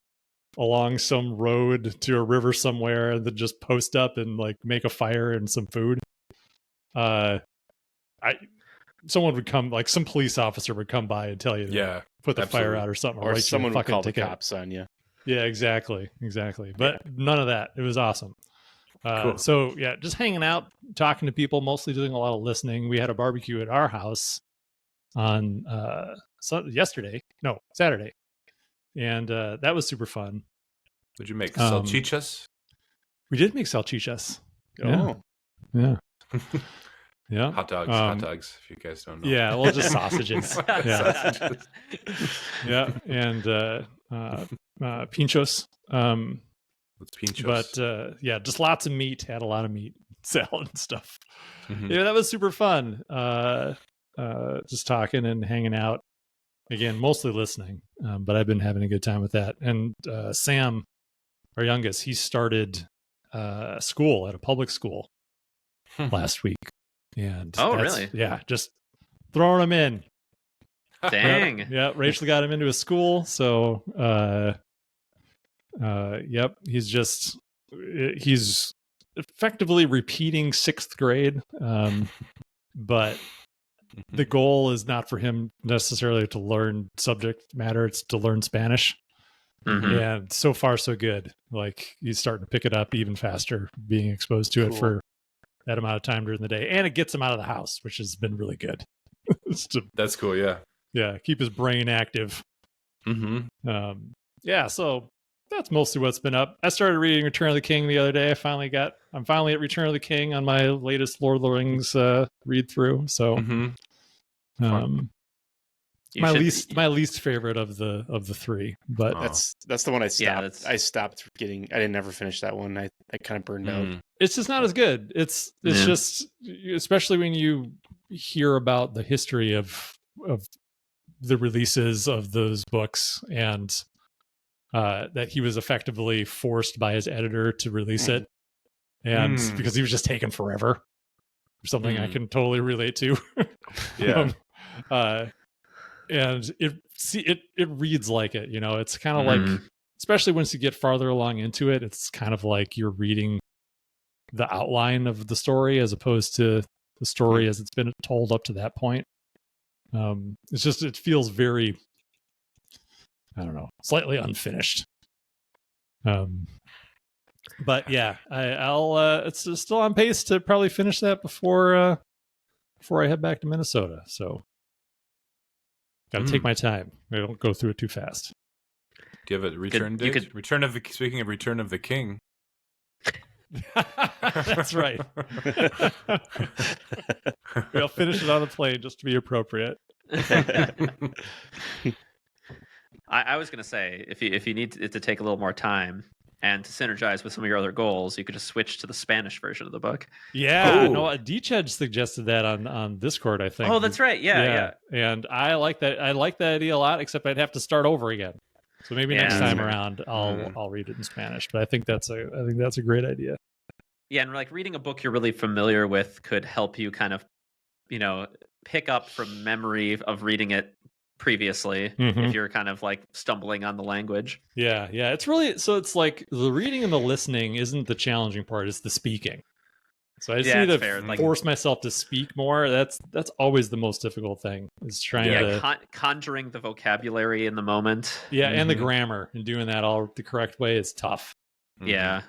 S4: along some road to a river somewhere and then just post up and like make a fire and some food. Someone would come, like some police officer would come by and tell you to put the fire out or something.
S3: Or someone would call the cops on you.
S4: Yeah, exactly. But none of that. It was awesome. Cool. So yeah, just hanging out, talking to people, mostly doing a lot of listening. We had a barbecue at our house on Saturday, and that was super fun.
S1: Did you make salchichas?
S4: We did make salchichas.
S3: Oh,
S4: yeah. Yeah,
S1: hot dogs. If you guys don't know.
S4: Yeah, well, just sausages. Yeah, and pinchos.
S1: It's pinchos.
S4: But yeah, just lots of meat. Had a lot of meat, salad and stuff. Yeah, that was super fun. Just talking and hanging out. Again, mostly listening, but I've been having a good time with that. And Sam, our youngest, he started school at a public school last week. And
S2: really?
S4: Yeah, just throwing him in.
S2: Dang.
S4: Yeah, Rachel got him into a school, so yep, he's effectively repeating 6th grade, but the goal is not for him necessarily to learn subject matter; it's to learn Spanish. And so far, so good. Like he's starting to pick it up even faster, being exposed to it for that amount of time during the day, and it gets him out of the house, which has been really good.
S1: That's cool. Yeah,
S4: keep his brain active. Yeah, so that's mostly what's been up. I started reading Return of the King the other day. I'm finally at Return of the King on my latest Lord of the Rings read through. So my least favorite of the 3, but
S3: that's the one I stopped. I stopped reading. I didn't ever finish that one. I kind of burned out.
S4: It's just not as good. It's just, especially when you hear about the history of the releases of those books, and that he was effectively forced by his editor to release it, and because he was just taking forever. Something I can totally relate to.
S1: Yeah.
S4: And it reads like it, it's kind of like, especially once you get farther along into it, it's kind of like you're reading the outline of the story as opposed to the story as it's been told up to that point. It feels very, I don't know, slightly unfinished. But yeah, I'll it's still on pace to probably finish that before I head back to Minnesota. So got to take my time. I don't go through it too fast.
S1: Do you have a return date? Speaking of Return of the King.
S4: That's right. I'll finish it on the plane just to be appropriate.
S2: I was going to say, if you need it to take a little more time and to synergize with some of your other goals, you could just switch to the Spanish version of the book.
S4: Yeah, no, Deechedge suggested that on Discord, I think.
S2: Oh, that's right. Yeah.
S4: And I like that. I like that idea a lot, except I'd have to start over again. So maybe next time around, I'll read it in Spanish. But I think that's a great idea.
S2: Yeah, and like reading a book you're really familiar with could help you kind of, pick up from memory of reading it previously if you're kind of like stumbling on the language.
S4: Yeah. It's really, so it's like the reading and the listening isn't the challenging part, it's the speaking. So I just need to force myself to speak more. That's always the most difficult thing, is trying to
S2: conjuring the vocabulary in the moment.
S4: Yeah, and the grammar, and doing that all the correct way is tough.
S2: Yeah.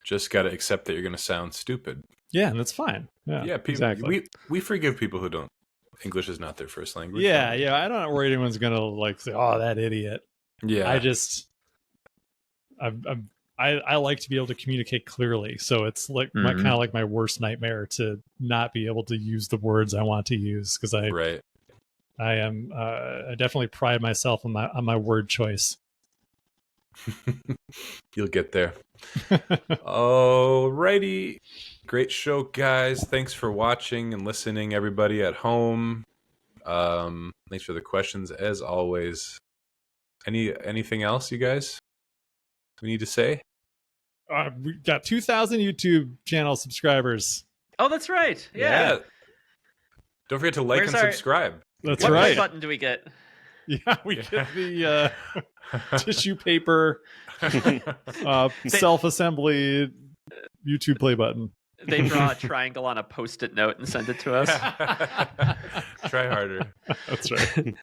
S1: Just got to accept that you're going to sound stupid.
S4: Yeah, and that's fine. Yeah,
S1: people, exactly. We forgive people who don't. English is not their first language.
S4: Yeah. I don't worry anyone's going to like say, "Oh, that idiot." Yeah. I like to be able to communicate clearly, so it's like kind of like my worst nightmare to not be able to use the words I want to use, because I definitely pride myself on my word choice.
S1: You'll get there. Alrighty. Great show, guys. Thanks for watching and listening, everybody at home. Thanks for the questions, as always. Anything else, you guys, we need to say?
S4: We got 2,000 YouTube channel subscribers.
S2: Oh, that's right. Yeah.
S1: Don't forget to like and subscribe.
S4: That's
S2: what
S4: right.
S2: What button do we get?
S4: Yeah, we get the tissue paper self-assembly YouTube play button.
S2: They draw a triangle on a Post-it note and send it to us.
S1: Try harder.
S4: That's right.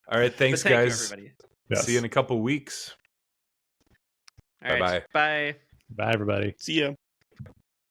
S1: All right, thanks,
S2: But thank you,
S1: guys.
S2: everybody.
S4: Yes.
S1: See you in a couple weeks.
S2: All right,
S1: Bye-bye.
S2: bye.
S4: Bye, everybody.
S3: See ya.